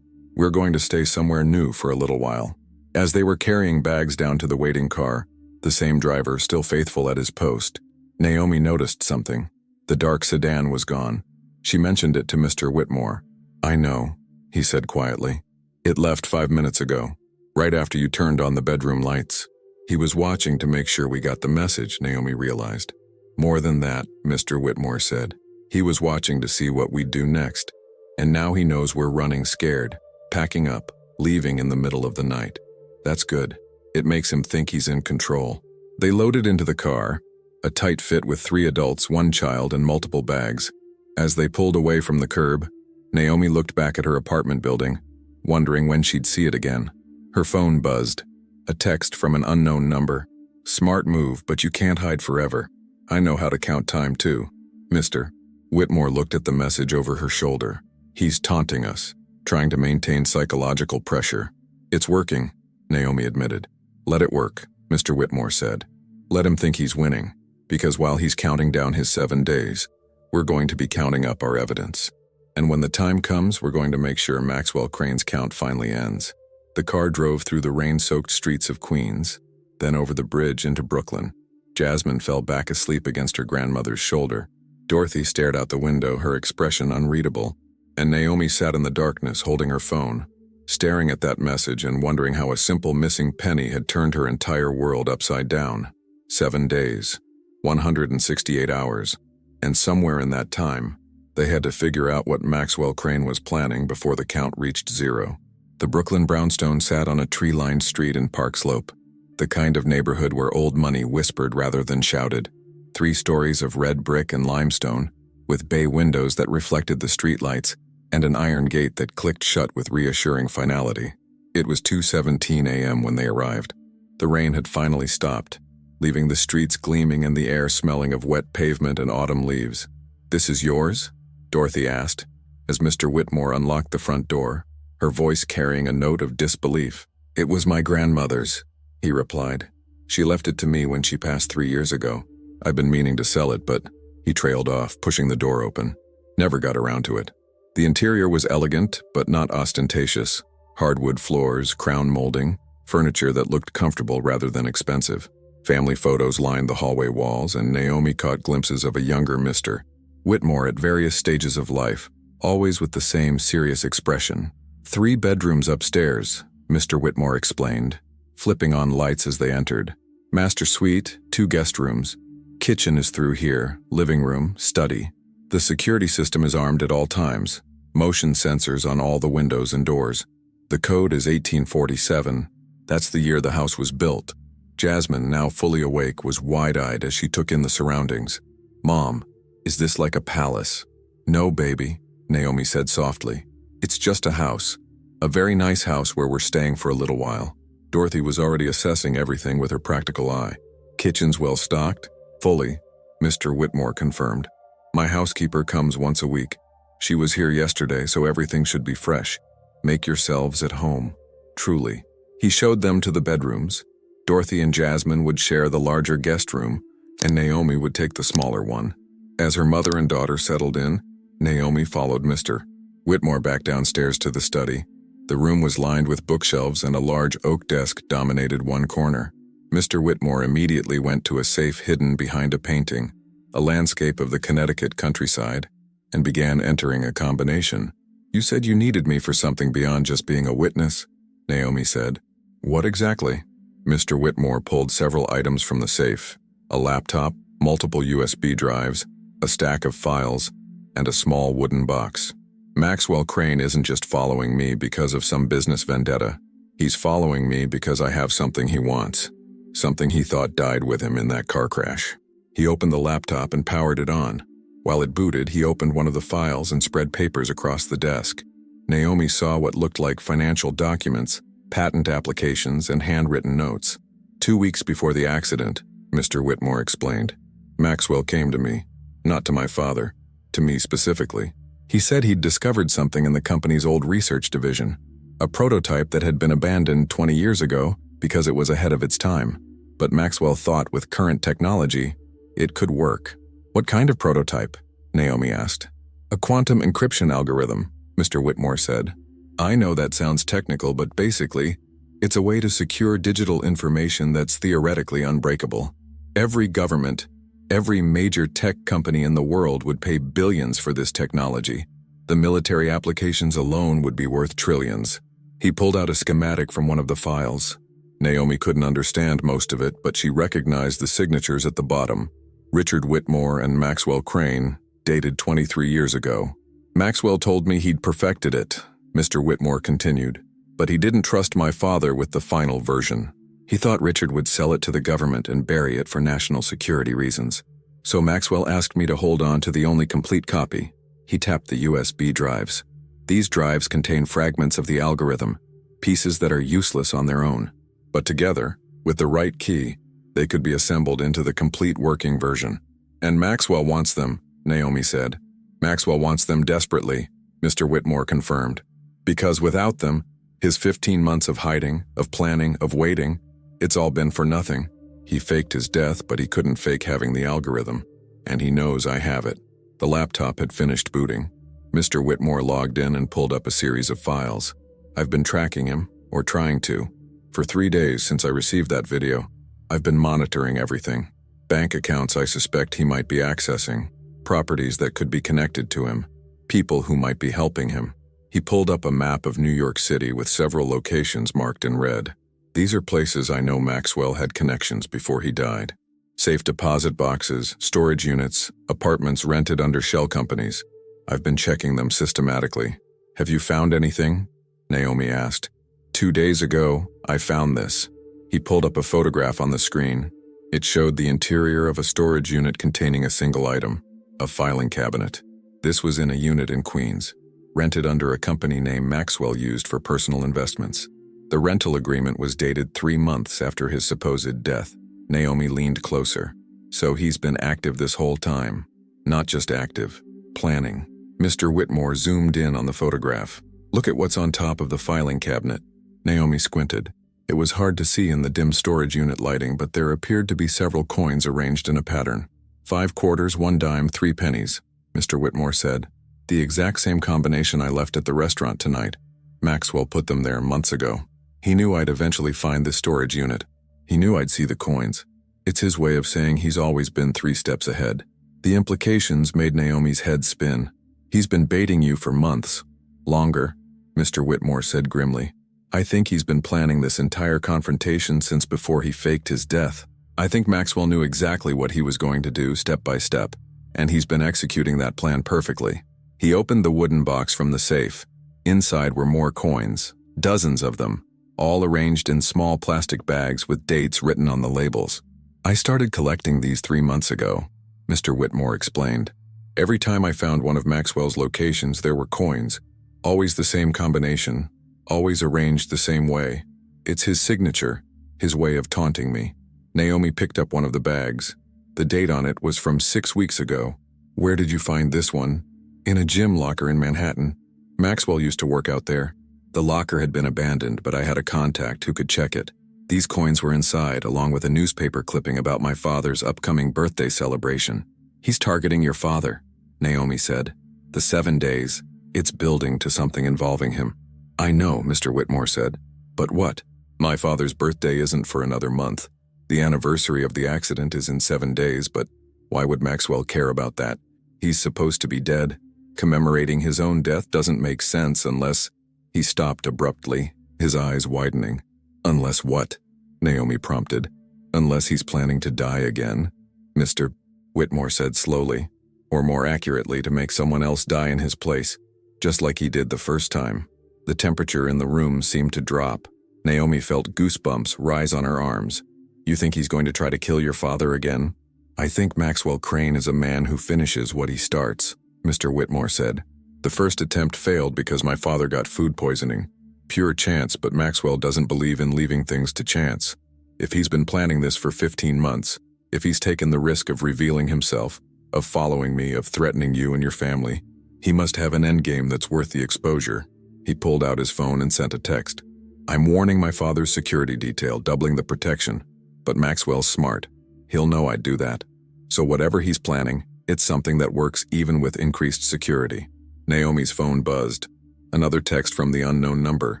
We're going to stay somewhere new for a little while. As they were carrying bags down to the waiting car, the same driver still faithful at his post, Naomi noticed something. The dark sedan was gone. She mentioned it to Mr. Whitmore. I know, he said quietly. It left 5 minutes ago, right after you turned on the bedroom lights. He was watching to make sure we got the message, Naomi realized. More than that, Mr. Whitmore said. He was watching to see what we'd do next. And now he knows we're running scared, packing up, leaving in the middle of the night. That's good. It makes him think he's in control. They loaded into the car, a tight fit with 3 adults, 1 child, and multiple bags. As they pulled away from the curb, Naomi looked back at her apartment building, wondering when she'd see it again. Her phone buzzed. A text from an unknown number. Smart move, but you can't hide forever. I know how to count time too. Mr. Whitmore looked at the message over her shoulder. He's taunting us, trying to maintain psychological pressure. It's working, Naomi admitted. Let it work, Mr. Whitmore said. Let him think he's winning, because while he's counting down his 7 days, we're going to be counting up our evidence. And when the time comes, we're going to make sure Maxwell Crane's count finally ends. The car drove through the rain-soaked streets of Queens, then over the bridge into Brooklyn. Jasmine fell back asleep against her grandmother's shoulder. Dorothy stared out the window, her expression unreadable, and Naomi sat in the darkness holding her phone. staring at that message and wondering how a simple missing penny had turned her entire world upside down. 7 days, 168 hours, and somewhere in that time, they had to figure out what Maxwell Crane was planning before the count reached 0. The Brooklyn brownstone sat on a tree-lined street in Park Slope, the kind of neighborhood where old money whispered rather than shouted. 3 stories of red brick and limestone, with bay windows that reflected the streetlights, and an iron gate that clicked shut with reassuring finality. It was 2:17 a.m. when they arrived. The rain had finally stopped, leaving the streets gleaming and the air smelling of wet pavement and autumn leaves. "This is yours?" Dorothy asked, as Mr. Whitmore unlocked the front door, her voice carrying a note of disbelief. "It was my grandmother's," he replied. "She left it to me when she passed 3 years ago. I've been meaning to sell it, but..." He trailed off, pushing the door open. Never got around to it. The interior was elegant, but not ostentatious. Hardwood floors, crown molding, furniture that looked comfortable rather than expensive. Family photos lined the hallway walls, and Naomi caught glimpses of a younger Mr. Whitmore at various stages of life, always with the same serious expression. 3 bedrooms upstairs, Mr. Whitmore explained, flipping on lights as they entered. Master suite, 2 guest rooms. Kitchen is through here, living room, study. The security system is armed at all times. Motion sensors on all the windows and doors. The code is 1847. That's the year the house was built. Jasmine, now fully awake, was wide-eyed as she took in the surroundings. "Mom, is this like a palace?" "No, baby," Naomi said softly. "It's just a house. A very nice house where we're staying for a little while." Dorothy was already assessing everything with her practical eye. "Kitchen's well-stocked?" "Fully," Mr. Whitmore confirmed. "My housekeeper comes once a week. She was here yesterday, so everything should be fresh. Make yourselves at home. Truly." He showed them to the bedrooms. Dorothy and Jasmine would share the larger guest room, and Naomi would take the smaller one. As her mother and daughter settled in, Naomi followed Mr. Whitmore back downstairs to the study. The room was lined with bookshelves, and a large oak desk dominated one corner. Mr. Whitmore immediately went to a safe hidden behind a painting, a landscape of the Connecticut countryside, and began entering a combination. "You said you needed me for something beyond just being a witness," Naomi said. "What exactly?" Mr. Whitmore pulled several items from the safe: a laptop, multiple USB drives, a stack of files, and a small wooden box. "Maxwell Crane isn't just following me because of some business vendetta. He's following me because I have something he wants. Something he thought died with him in that car crash." He opened the laptop and powered it on. While it booted, he opened one of the files and spread papers across the desk. Naomi saw what looked like financial documents, patent applications, and handwritten notes. 2 weeks before the accident, Mr. Whitmore explained, Maxwell came to me. Not to my father, to me specifically. He said he'd discovered something in the company's old research division, a prototype that had been abandoned 20 years ago because it was ahead of its time. But Maxwell thought with current technology, it could work. "What kind of prototype?" Naomi asked. "A quantum encryption algorithm," Mr. Whitmore said. "I know that sounds technical, but basically, it's a way to secure digital information that's theoretically unbreakable. Every government, every major tech company in the world would pay billions for this technology. The military applications alone would be worth trillions." He pulled out a schematic from one of the files. Naomi couldn't understand most of it, but she recognized the signatures at the bottom. Richard Whitmore and Maxwell Crane, dated 23 years ago. "Maxwell told me he'd perfected it," Mr. Whitmore continued, "but he didn't trust my father with the final version. He thought Richard would sell it to the government and bury it for national security reasons. So Maxwell asked me to hold on to the only complete copy." He tapped the USB drives. "These drives contain fragments of the algorithm, pieces that are useless on their own. But together, with the right key, they could be assembled into the complete working version. And Maxwell wants them," Naomi said. "Maxwell wants them desperately," Mr. Whitmore confirmed. "Because without them, his 15 months of hiding, of planning, of waiting, it's all been for nothing. He faked his death, but he couldn't fake having the algorithm. And he knows I have it." The laptop had finished booting. Mr. Whitmore logged in and pulled up a series of files. "I've been tracking him, or trying to. For 3 days since I received that video, I've been monitoring everything. Bank accounts I suspect he might be accessing, properties that could be connected to him, people who might be helping him." He pulled up a map of New York City with several locations marked in red. These are places I know Maxwell had connections before he died. Safe deposit boxes, storage units, apartments rented under shell companies. I've been checking them systematically. Have you found anything? Naomi asked. 2 days ago, I found this. He pulled up a photograph on the screen. It showed the interior of a storage unit containing a single item, a filing cabinet. This was in a unit in Queens, rented under a company name Maxwell used for personal investments. The rental agreement was dated 3 months after his supposed death. Naomi leaned closer. So he's been active this whole time. Not just active, planning. Mr. Whitmore zoomed in on the photograph. Look at what's on top of the filing cabinet. Naomi squinted. It was hard to see in the dim storage unit lighting, but there appeared to be several coins arranged in a pattern. 5 quarters, 1 dime, 3 pennies, Mr. Whitmore said. The exact same combination I left at the restaurant tonight. Maxwell put them there months ago. He knew I'd eventually find this storage unit. He knew I'd see the coins. It's his way of saying he's always been 3 steps ahead. The implications made Naomi's head spin. He's been baiting you for months. Longer, Mr. Whitmore said grimly. I think he's been planning this entire confrontation since before he faked his death. I think Maxwell knew exactly what he was going to do step by step, and he's been executing that plan perfectly. He opened the wooden box from the safe. Inside were more coins, dozens of them, all arranged in small plastic bags with dates written on the labels. I started collecting these 3 months ago, Mr. Whitmore explained. Every time I found one of Maxwell's locations, there were coins, always the same combination, always arranged the same way. It's his signature, his way of taunting me. Naomi picked up one of the bags. The date on it was from 6 weeks ago. Where did you find this one? In a gym locker in Manhattan. Maxwell used to work out there. The locker had been abandoned, but I had a contact who could check it. These coins were inside, along with a newspaper clipping about my father's upcoming birthday celebration. He's targeting your father, Naomi said. The 7 days, it's building to something involving him. I know, Mr. Whitmore said. But what? My father's birthday isn't for another month. The anniversary of the accident is in 7 days, but why would Maxwell care about that? He's supposed to be dead. Commemorating his own death doesn't make sense unless... He stopped abruptly, his eyes widening. Unless what? Naomi prompted. Unless he's planning to die again, Mr. Whitmore said slowly. Or more accurately, to make someone else die in his place, just like he did the first time. The temperature in the room seemed to drop. Naomi felt goosebumps rise on her arms. You think he's going to try to kill your father again? I think Maxwell Crane is a man who finishes what he starts, Mr. Whitmore said. The first attempt failed because my father got food poisoning. Pure chance, but Maxwell doesn't believe in leaving things to chance. If he's been planning this for 15 months, if he's taken the risk of revealing himself, of following me, of threatening you and your family, he must have an endgame that's worth the exposure. He pulled out his phone and sent a text. I'm warning my father's security detail, doubling the protection. But Maxwell's smart. He'll know I'd do that. So whatever he's planning, it's something that works even with increased security. Naomi's phone buzzed. Another text from the unknown number.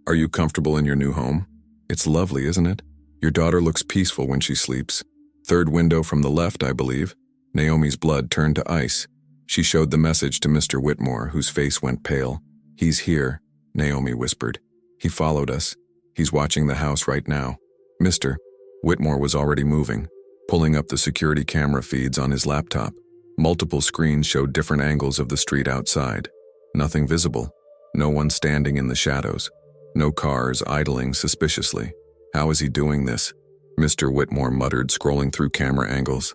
Are you comfortable in your new home? It's lovely, isn't it? Your daughter looks peaceful when she sleeps. 3rd window from the left, I believe. Naomi's blood turned to ice. She showed the message to Mr. Whitmore, whose face went pale. He's here, Naomi whispered. He followed us. He's watching the house right now. Mr. Whitmore was already moving, pulling up the security camera feeds on his laptop. Multiple screens showed different angles of the street outside. Nothing visible. No one standing in the shadows. No cars idling suspiciously. How is he doing this? Mr. Whitmore muttered, scrolling through camera angles.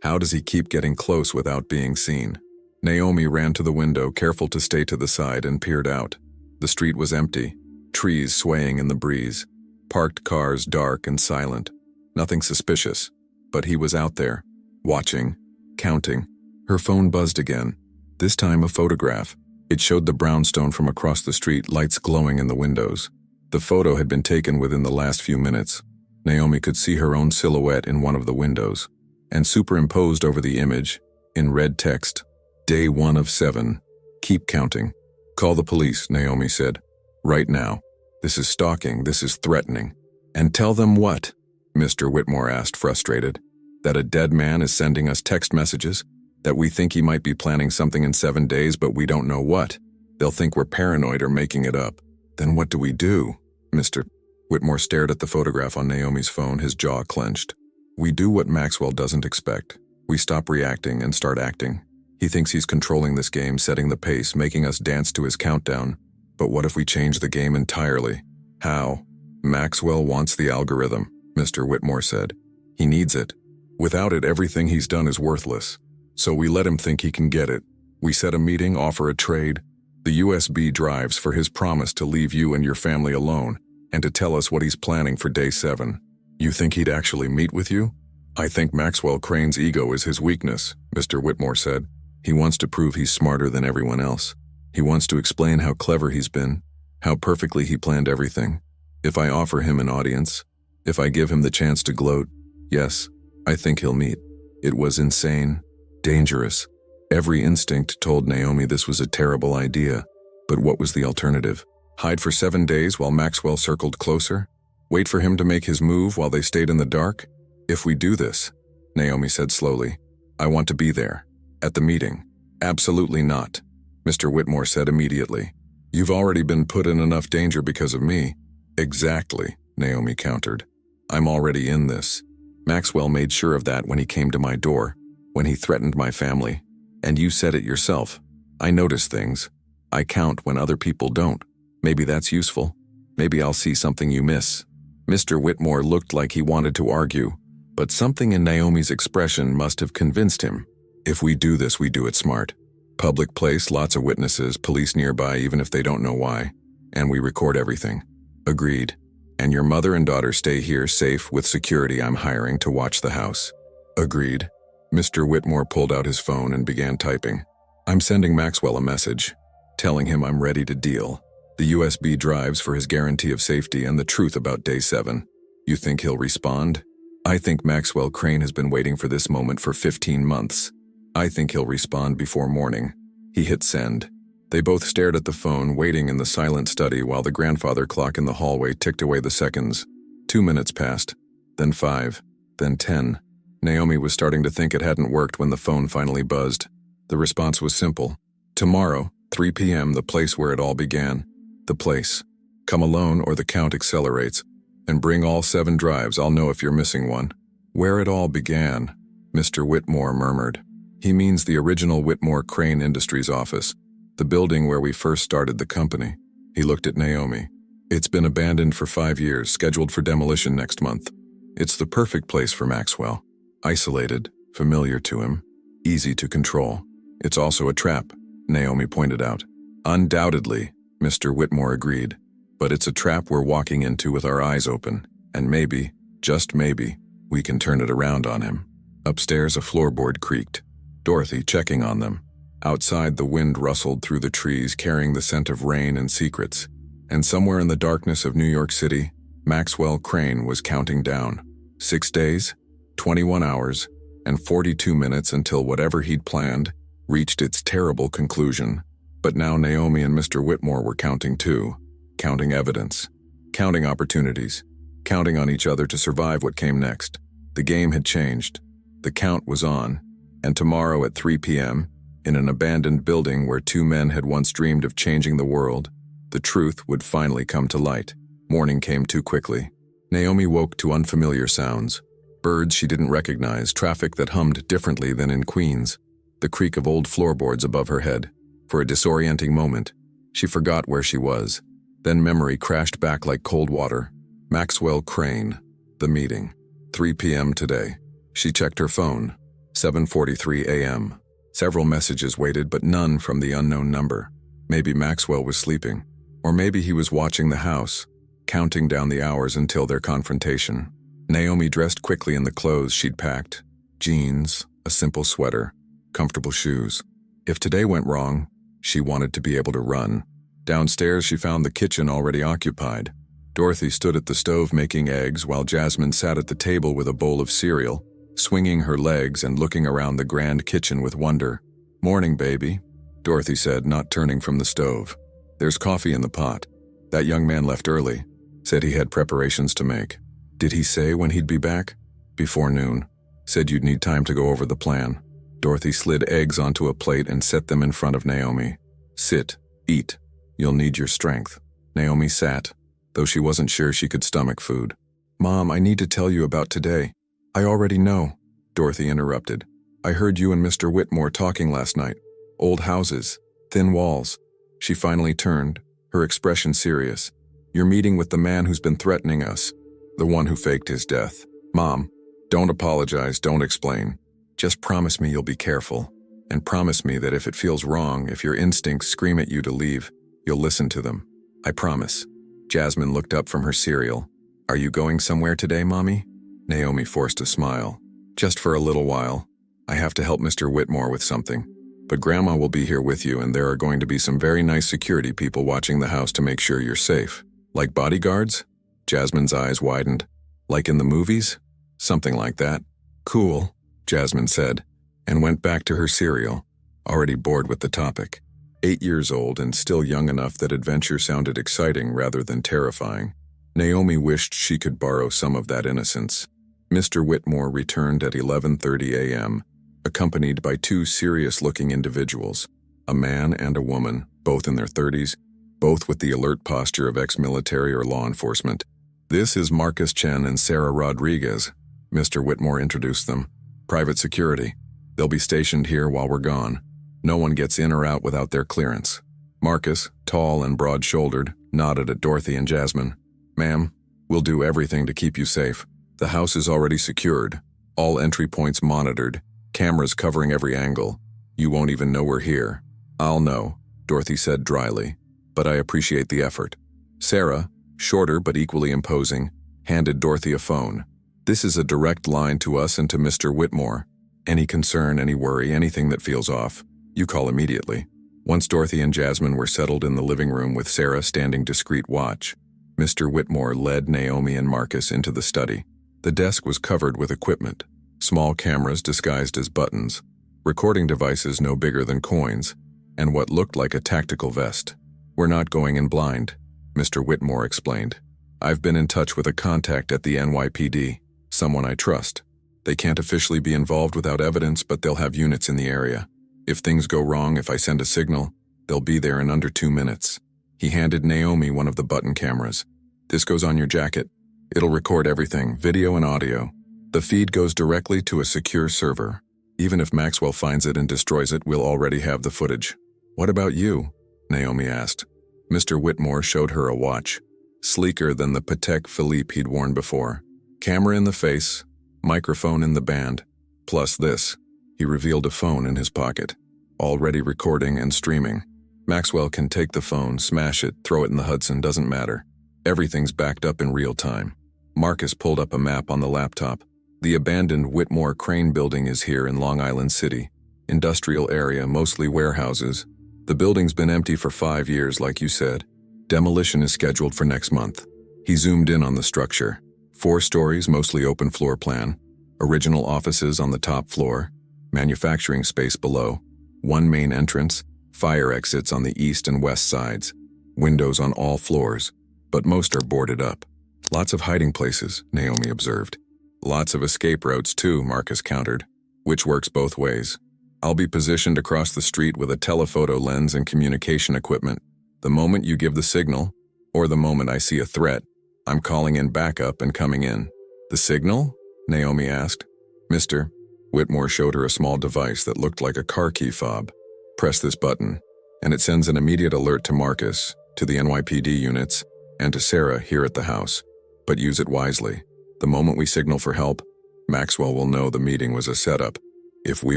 How does he keep getting close without being seen? Naomi ran to the window, careful to stay to the side, and peered out. The street was empty, trees swaying in the breeze. Parked cars dark and silent. Nothing suspicious. But he was out there, watching, counting. Her phone buzzed again. This time a photograph. It showed the brownstone from across the street, lights glowing in the windows. The photo had been taken within the last few minutes. Naomi could see her own silhouette in one of the windows. And superimposed over the image, in red text, Day 1 of 7. Keep counting. Call the police, Naomi said. Right now. This is stalking, this is threatening. And tell them what? Mr. Whitmore asked, frustrated. That a dead man is sending us text messages? That we think he might be planning something in 7 days, but we don't know what? They'll think we're paranoid or making it up. Then what do we do? Mr. Whitmore stared at the photograph on Naomi's phone, his jaw clenched. We do what Maxwell doesn't expect. We stop reacting and start acting. He thinks he's controlling this game, setting the pace, making us dance to his countdown. But what if we change the game entirely? How? Maxwell wants the algorithm, Mr. Whitmore said. He needs it. Without it, everything he's done is worthless. So we let him think he can get it. We set a meeting, offer a trade. The USB drives for his promise to leave you and your family alone and to tell us what he's planning for day 7. You think he'd actually meet with you? I think Maxwell Crane's ego is his weakness, Mr. Whitmore said. He wants to prove he's smarter than everyone else. He wants to explain how clever he's been, how perfectly he planned everything. If I offer him an audience, if I give him the chance to gloat, yes, I think he'll meet. It was insane, dangerous. Every instinct told Naomi this was a terrible idea. But what was the alternative? Hide for 7 days while Maxwell circled closer? Wait for him to make his move while they stayed in the dark? If we do this, Naomi said slowly, I want to be there. At the meeting. Absolutely not, Mr. Whitmore said immediately. You've already been put in enough danger because of me. Exactly, Naomi countered. I'm already in this. Maxwell made sure of that when he came to my door, when he threatened my family. And you said it yourself. I notice things. I count when other people don't. Maybe that's useful. Maybe I'll see something you miss. Mr. Whitmore looked like he wanted to argue, but something in Naomi's expression must have convinced him. If we do this, we do it smart. Public place, lots of witnesses, police nearby even if they don't know why. And we record everything. Agreed. And your mother and daughter stay here safe with security I'm hiring to watch the house. Agreed. Mr. Whitmore pulled out his phone and began typing. I'm sending Maxwell a message, telling him I'm ready to deal. The USB drives for his guarantee of safety and the truth about day 7. You think he'll respond? I think Maxwell Crane has been waiting for this moment for 15 months. I think he'll respond before morning. He hit send. They both stared at the phone, waiting in the silent study while the grandfather clock in the hallway ticked away the seconds. 2 minutes passed, then 5, then 10. Naomi was starting to think it hadn't worked when the phone finally buzzed. The response was simple. Tomorrow, 3 p.m., the place where it all began. The place. Come alone or the count accelerates. And bring all 7 drives, I'll know if you're missing one. Where it all began, Mr. Whitmore murmured. He means the original Whitmore Crane Industries office, the building where we first started the company. He looked at Naomi. It's been abandoned for 5 years, scheduled for demolition next month. It's the perfect place for Maxwell. Isolated, familiar to him, easy to control. It's also a trap, Naomi pointed out. Undoubtedly, Mr. Whitmore agreed. But it's a trap we're walking into with our eyes open, and maybe, just maybe, we can turn it around on him. Upstairs, a floorboard creaked. Dorothy checking on them. Outside, the wind rustled through the trees, carrying the scent of rain and secrets. And somewhere in the darkness of New York City, Maxwell Crane was counting down. 6 days, 21 hours, and 42 minutes until whatever he'd planned reached its terrible conclusion. But now Naomi and Mr. Whitmore were counting too. Counting evidence. Counting opportunities. Counting on each other to survive what came next. The game had changed. The count was on. And tomorrow at 3 p.m., in an abandoned building where 2 men had once dreamed of changing the world, the truth would finally come to light. Morning came too quickly. Naomi woke to unfamiliar sounds. Birds she didn't recognize, traffic that hummed differently than in Queens, the creak of old floorboards above her head. For a disorienting moment, she forgot where she was. Then memory crashed back like cold water. Maxwell Crane, the meeting, 3 p.m. today. She checked her phone, 7:43 a.m. Several messages waited, but none from the unknown number. Maybe Maxwell was sleeping, or maybe he was watching the house, counting down the hours until their confrontation. Naomi dressed quickly in the clothes she'd packed. Jeans, a simple sweater, comfortable shoes. If today went wrong, she wanted to be able to run. Downstairs, she found the kitchen already occupied. Dorothy stood at the stove making eggs while Jasmine sat at the table with a bowl of cereal, swinging her legs and looking around the grand kitchen with wonder. "Morning, baby," Dorothy said, not turning from the stove. "There's coffee in the pot. That young man left early, said he had preparations to make. Did he say when he'd be back?" "Before noon. Said you'd need time to go over the plan." Dorothy slid eggs onto a plate and set them in front of Naomi. "Sit," Eat. You'll need your strength. Naomi sat, though she wasn't sure she could stomach food. Mom, I need to tell you about today. I already know, Dorothy interrupted. I heard you and Mr. Whitmore talking last night. Old houses, thin walls. She finally turned, her expression serious. You're meeting with the man who's been threatening us, the one who faked his death. Mom, don't apologize, don't explain. Just promise me you'll be careful, and promise me that if it feels wrong, if your instincts scream at you to leave, you'll listen to them. I promise. Jasmine looked up from her cereal. Are you going somewhere today, Mommy? Naomi forced a smile. Just for a little while. I have to help Mr. Whitmore with something. But Grandma will be here with you, and there are going to be some very nice security people watching the house to make sure you're safe. Like bodyguards? Jasmine's eyes widened. Like in the movies? Something like that. Cool, Jasmine said, and went back to her cereal, already bored with the topic. 8 years old and still young enough that adventure sounded exciting rather than terrifying. Naomi wished she could borrow some of that innocence. Mr. Whitmore returned at 11:30 a.m., accompanied by two serious-looking individuals, a man and a woman, both in their 30s, both with the alert posture of ex-military or law enforcement. This is Marcus Chen and Sarah Rodriguez, Mr. Whitmore introduced them. Private security. They'll be stationed here while we're gone. No one gets in or out without their clearance. Marcus, tall and broad-shouldered, nodded at Dorothy and Jasmine. Ma'am, we'll do everything to keep you safe. The house is already secured, all entry points monitored, cameras covering every angle. You won't even know we're here. I'll know, Dorothy said dryly, but I appreciate the effort. Sarah, shorter but equally imposing, handed Dorothy a phone. This is a direct line to us and to Mr. Whitmore. Any concern, any worry, anything that feels off, you call immediately. Once Dorothy and Jasmine were settled in the living room with Sarah standing discreet watch, Mr. Whitmore led Naomi and Marcus into the study. The desk was covered with equipment, small cameras disguised as buttons, recording devices no bigger than coins, and what looked like a tactical vest. We're not going in blind, Mr. Whitmore explained. I've been in touch with a contact at the NYPD, someone I trust. They can't officially be involved without evidence, but they'll have units in the area. If things go wrong, if I send a signal, they'll be there in under 2 minutes. He handed Naomi one of the button cameras. This goes on your jacket. It'll record everything, video and audio. The feed goes directly to a secure server. Even if Maxwell finds it and destroys it, we'll already have the footage. What about you? Naomi asked. Mr. Whitmore showed her a watch, sleeker than the Patek Philippe he'd worn before. Camera in the face, microphone in the band, plus this. He revealed a phone in his pocket, already recording and streaming. Maxwell can take the phone, smash it, throw it in the Hudson, doesn't matter. Everything's backed up in real time. Marcus pulled up a map on the laptop. The abandoned Whitmore Crane building is here in Long Island City. Industrial area, mostly warehouses. The building's been empty for 5 years, like you said. Demolition is scheduled for next month. He zoomed in on the structure. 4 stories, mostly open floor plan. Original offices on the top floor. Manufacturing space below. 1 main entrance. Fire exits on the east and west sides. Windows on all floors, but most are boarded up. Lots of hiding places, Naomi observed. Lots of escape routes too, Marcus countered, which works both ways. I'll be positioned across the street with a telephoto lens and communication equipment. The moment you give the signal, or the moment I see a threat, I'm calling in backup and coming in. The signal? Naomi asked. Mr. Whitmore showed her a small device that looked like a car key fob. Press this button, and it sends an immediate alert to Marcus, to the NYPD units, and to Sarah here at the house. But use it wisely. The moment we signal for help, Maxwell will know the meeting was a setup. If we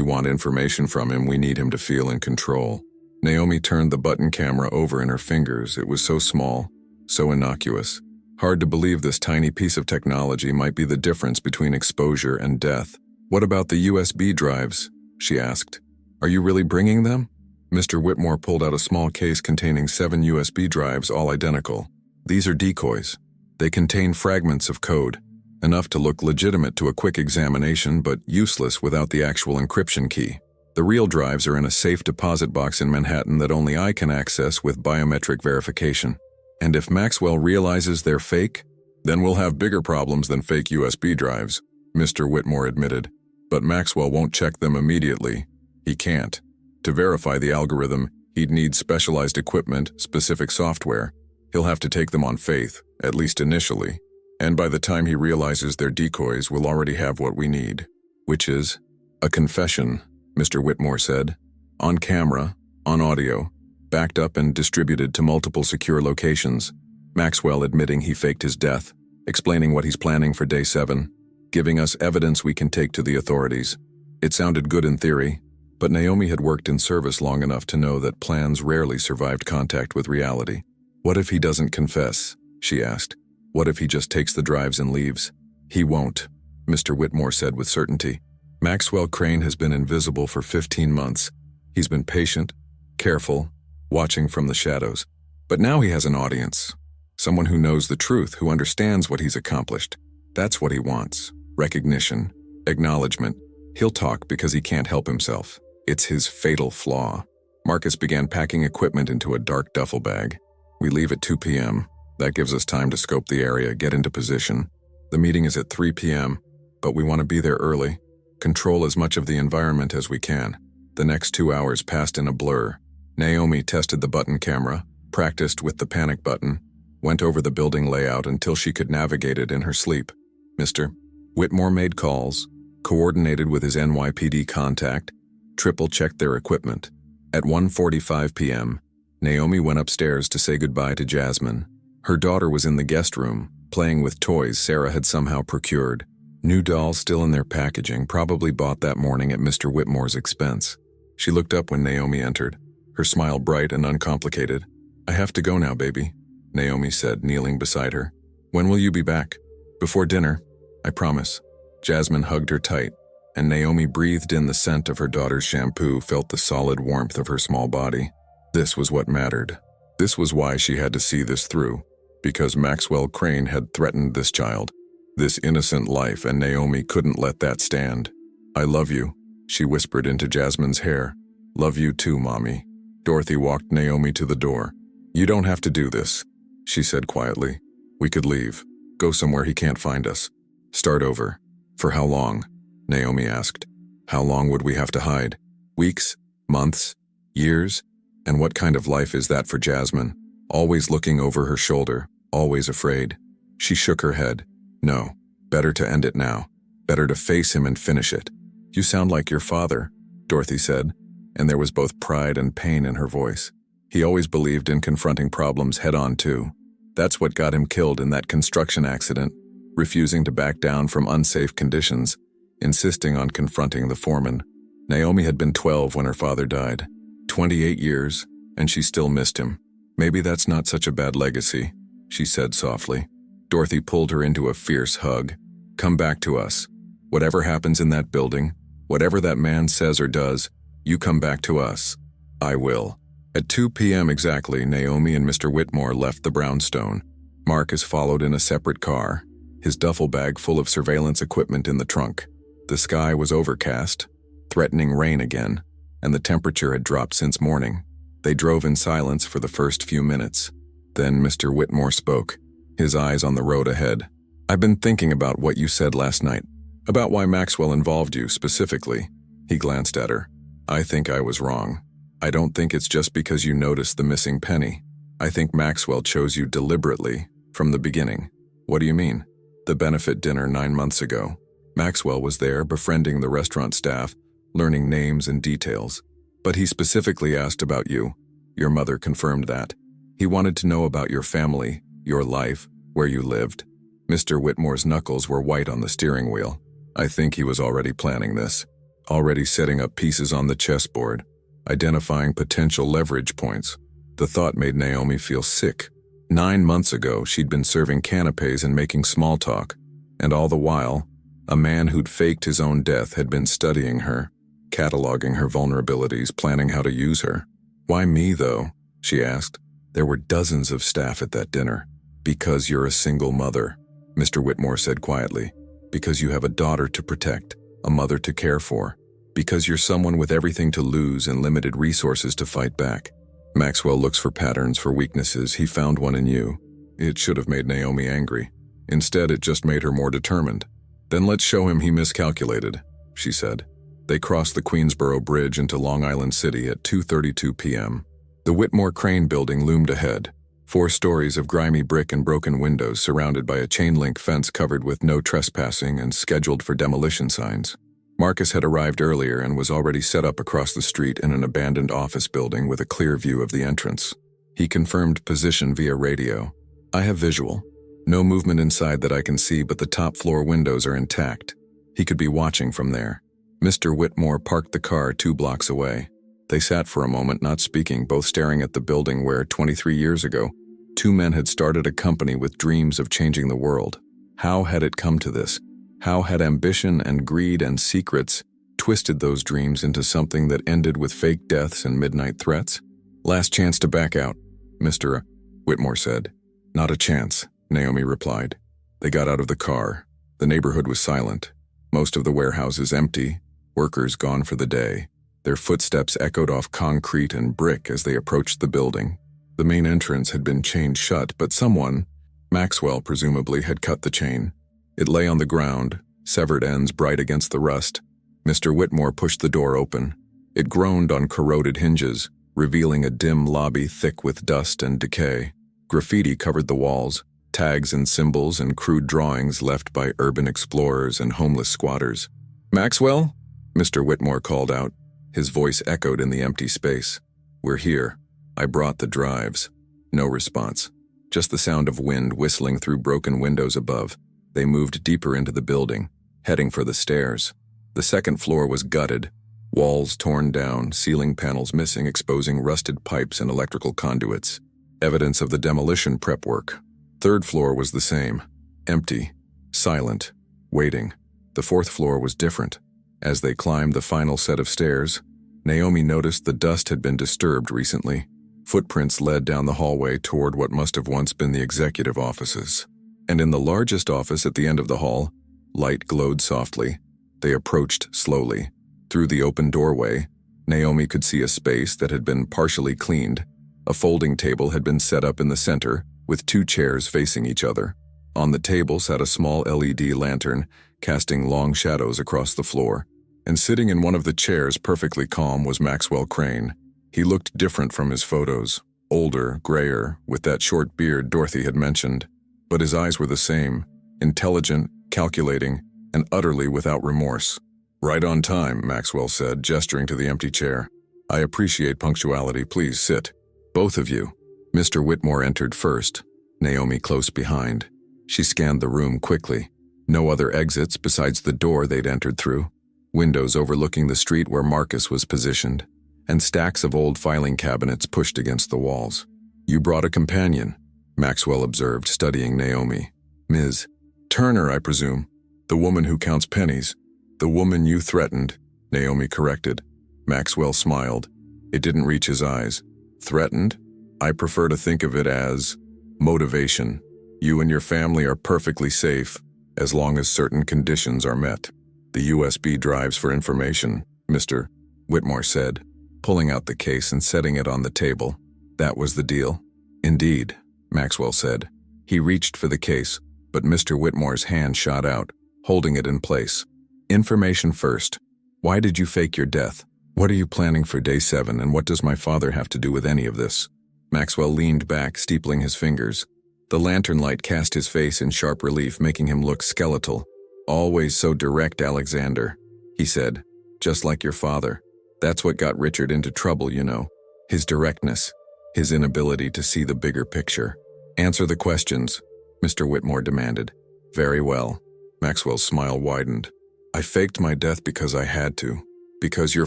want information from him, we need him to feel in control. Naomi turned the button camera over in her fingers. It was so small, so innocuous. Hard to believe this tiny piece of technology might be the difference between exposure and death. What about the USB drives? She asked. Are you really bringing them? Mr. Whitmore pulled out a small case containing 7 USB drives, all identical. These are decoys. They contain fragments of code, enough to look legitimate to a quick examination, but useless without the actual encryption key. The real drives are in a safe deposit box in Manhattan that only I can access with biometric verification. And if Maxwell realizes they're fake, then we'll have bigger problems than fake USB drives, Mr. Whitmore admitted. But Maxwell won't check them immediately. He can't. To verify the algorithm, He'd need specialized equipment, specific software. He'll have to take them on faith, at least initially. And by the time he realizes they're decoys, we'll already have what we need. Which is a confession, Mr. Whitmore said. On camera, on audio, backed up and distributed to multiple secure locations. Maxwell admitting he faked his death, explaining what he's planning for day 7, giving us evidence we can take to the authorities. It sounded good in theory, but Naomi had worked in service long enough to know that plans rarely survived contact with reality. What if he doesn't confess? She asked. What if he just takes the drives and leaves? He won't, Mr. Whitmore said with certainty. Maxwell Crane has been invisible for 15 months. He's been patient, careful, watching from the shadows. But now he has an audience. Someone who knows the truth, who understands what he's accomplished. That's what he wants. Recognition, acknowledgement. He'll talk because he can't help himself. It's his fatal flaw. Marcus began packing equipment into a dark duffel bag. We leave at 2 p.m. That gives us time to scope the area, get into position. The meeting is at 3 p.m., but we want to be there early. Control as much of the environment as we can. The next 2 hours passed in a blur. Naomi tested the button camera, practiced with the panic button, went over the building layout until she could navigate it in her sleep. Mr. Whitmore made calls, coordinated with his NYPD contact, triple-checked their equipment. At 1:45 p.m., Naomi went upstairs to say goodbye to Jasmine. Her daughter was in the guest room, playing with toys Sarah had somehow procured. New dolls still in their packaging, probably bought that morning at Mr. Whitmore's expense. She looked up when Naomi entered, her smile bright and uncomplicated. "I have to go now, baby," Naomi said, kneeling beside her. "When will you be back?" "Before dinner, I promise." Jasmine hugged her tight, and Naomi breathed in the scent of her daughter's shampoo, felt the solid warmth of her small body. This was what mattered. This was why she had to see this through, because Maxwell Crane had threatened this child, this innocent life, and Naomi couldn't let that stand. "I love you," she whispered into Jasmine's hair. "Love you too, Mommy." Dorothy walked Naomi to the door. "You don't have to do this," she said quietly. "We could leave, go somewhere he can't find us. Start over." "For how long?" Naomi asked. "How long would we have to hide? Weeks? Months? Years? And what kind of life is that for Jasmine? Always looking over her shoulder, always afraid." She shook her head. "No, better to end it now. Better to face him and finish it." "You sound like your father," Dorothy said, and there was both pride and pain in her voice. "He always believed in confronting problems head-on too. That's what got him killed in that construction accident, refusing to back down from unsafe conditions, insisting on confronting the foreman. Naomi had been 12 when her father died. 28 years, and she still missed him. "Maybe that's not such a bad legacy," she said softly. Dorothy pulled her into a fierce hug. "Come back to us. Whatever happens in that building, whatever that man says or does, you come back to us." "I will." At 2 p.m. exactly, Naomi and Mr. Whitmore left the brownstone. Marcus followed in a separate car, his duffel bag full of surveillance equipment in the trunk. The sky was overcast, threatening rain again, and the temperature had dropped since morning. They drove in silence for the first few minutes. Then Mr. Whitmore spoke, his eyes on the road ahead. "I've been thinking about what you said last night, about why Maxwell involved you specifically." He glanced at her. "I think I was wrong. I don't think it's just because you noticed the missing penny. I think Maxwell chose you deliberately, from the beginning." "What do you mean?" "The benefit dinner 9 months ago. Maxwell was there, befriending the restaurant staff, learning names and details. But he specifically asked about you. Your mother confirmed that. He wanted to know about your family, your life, where you lived." Mr. Whitmore's knuckles were white on the steering wheel. "I think he was already planning this, already setting up pieces on the chessboard, identifying potential leverage points." The thought made Naomi feel sick. 9 months ago, she'd been serving canapes and making small talk, and all the while, a man who'd faked his own death had been studying her, cataloging her vulnerabilities, planning how to use her. "Why me, though?" she asked. "There were dozens of staff at that dinner." "Because you're a single mother," Mr. Whitmore said quietly. "Because you have a daughter to protect, a mother to care for. Because you're someone with everything to lose and limited resources to fight back. Maxwell looks for patterns, for weaknesses. He found one in you." It should have made Naomi angry. Instead, it just made her more determined. "Then let's show him he miscalculated," she said. They crossed the Queensboro Bridge into Long Island City at 2:32 p.m. The Whitmore Crane building loomed ahead, 4 stories of grimy brick and broken windows surrounded by a chain-link fence covered with no trespassing and scheduled for demolition signs. Marcus had arrived earlier and was already set up across the street in an abandoned office building with a clear view of the entrance. He confirmed position via radio. "I have visual. No movement inside that I can see, but the top floor windows are intact. He could be watching from there." Mr. Whitmore parked the car 2 blocks away. They sat for a moment, not speaking, both staring at the building where, 23 years ago, 2 men had started a company with dreams of changing the world. How had it come to this? How had ambition and greed and secrets twisted those dreams into something that ended with fake deaths and midnight threats? "Last chance to back out," Mr. Whitmore said. "Not a chance," Naomi replied. They got out of the car. The neighborhood was silent. Most of the warehouses empty, workers gone for the day. Their footsteps echoed off concrete and brick as they approached the building. The main entrance had been chained shut, but someone, Maxwell presumably, had cut the chain. It lay on the ground, severed ends bright against the rust. Mr. Whitmore pushed the door open. It groaned on corroded hinges, revealing a dim lobby thick with dust and decay. Graffiti covered the walls, tags and symbols and crude drawings left by urban explorers and homeless squatters. "Maxwell?" Mr. Whitmore called out. His voice echoed in the empty space. "We're here. I brought the drives." No response. Just the sound of wind whistling through broken windows above. They moved deeper into the building, heading for the stairs. The second floor was gutted, walls torn down, ceiling panels missing, exposing rusted pipes and electrical conduits. Evidence of the demolition prep work. Third floor was the same, empty, silent, waiting. The fourth floor was different. As they climbed the final set of stairs, Naomi noticed the dust had been disturbed recently. Footprints led down the hallway toward what must have once been the executive offices. And in the largest office at the end of the hall, light glowed softly. They approached slowly. Through the open doorway, Naomi could see a space that had been partially cleaned. A folding table had been set up in the center, with 2 chairs facing each other. On the table sat a small LED lantern, casting long shadows across the floor. And sitting in one of the chairs, perfectly calm, was Maxwell Crane. He looked different from his photos, older, grayer, with that short beard Dorothy had mentioned. But his eyes were the same, intelligent, calculating, and utterly without remorse. "Right on time," Maxwell said, gesturing to the empty chair. "I appreciate punctuality. Please sit. Both of you." Mr. Whitmore entered first, Naomi close behind. She scanned the room quickly. No other exits besides the door they'd entered through. Windows overlooking the street where Marcus was positioned, and stacks of old filing cabinets pushed against the walls. "You brought a companion," Maxwell observed, studying Naomi. "Ms. Turner, I presume. The woman who counts pennies." "The woman you threatened," Naomi corrected. Maxwell smiled. It didn't reach his eyes. "Threatened? I prefer to think of it as motivation. You and your family are perfectly safe, as long as certain conditions are met." "The USB drives for information," Mr. Whitmore said, pulling out the case and setting it on the table. "That was the deal?" "Indeed," Maxwell said. He reached for the case, but Mr. Whitmore's hand shot out, holding it in place. "Information first. Why did you fake your death? What are you planning for day 7, and what does my father have to do with any of this?" Maxwell leaned back, steepling his fingers. The lantern light cast his face in sharp relief, making him look skeletal. "Always so direct, Alexander," he said. "Just like your father. That's what got Richard into trouble, you know. His directness. His inability to see the bigger picture." "Answer the questions," Mr. Whitmore demanded. "Very well." Maxwell's smile widened. "I faked my death because I had to. Because your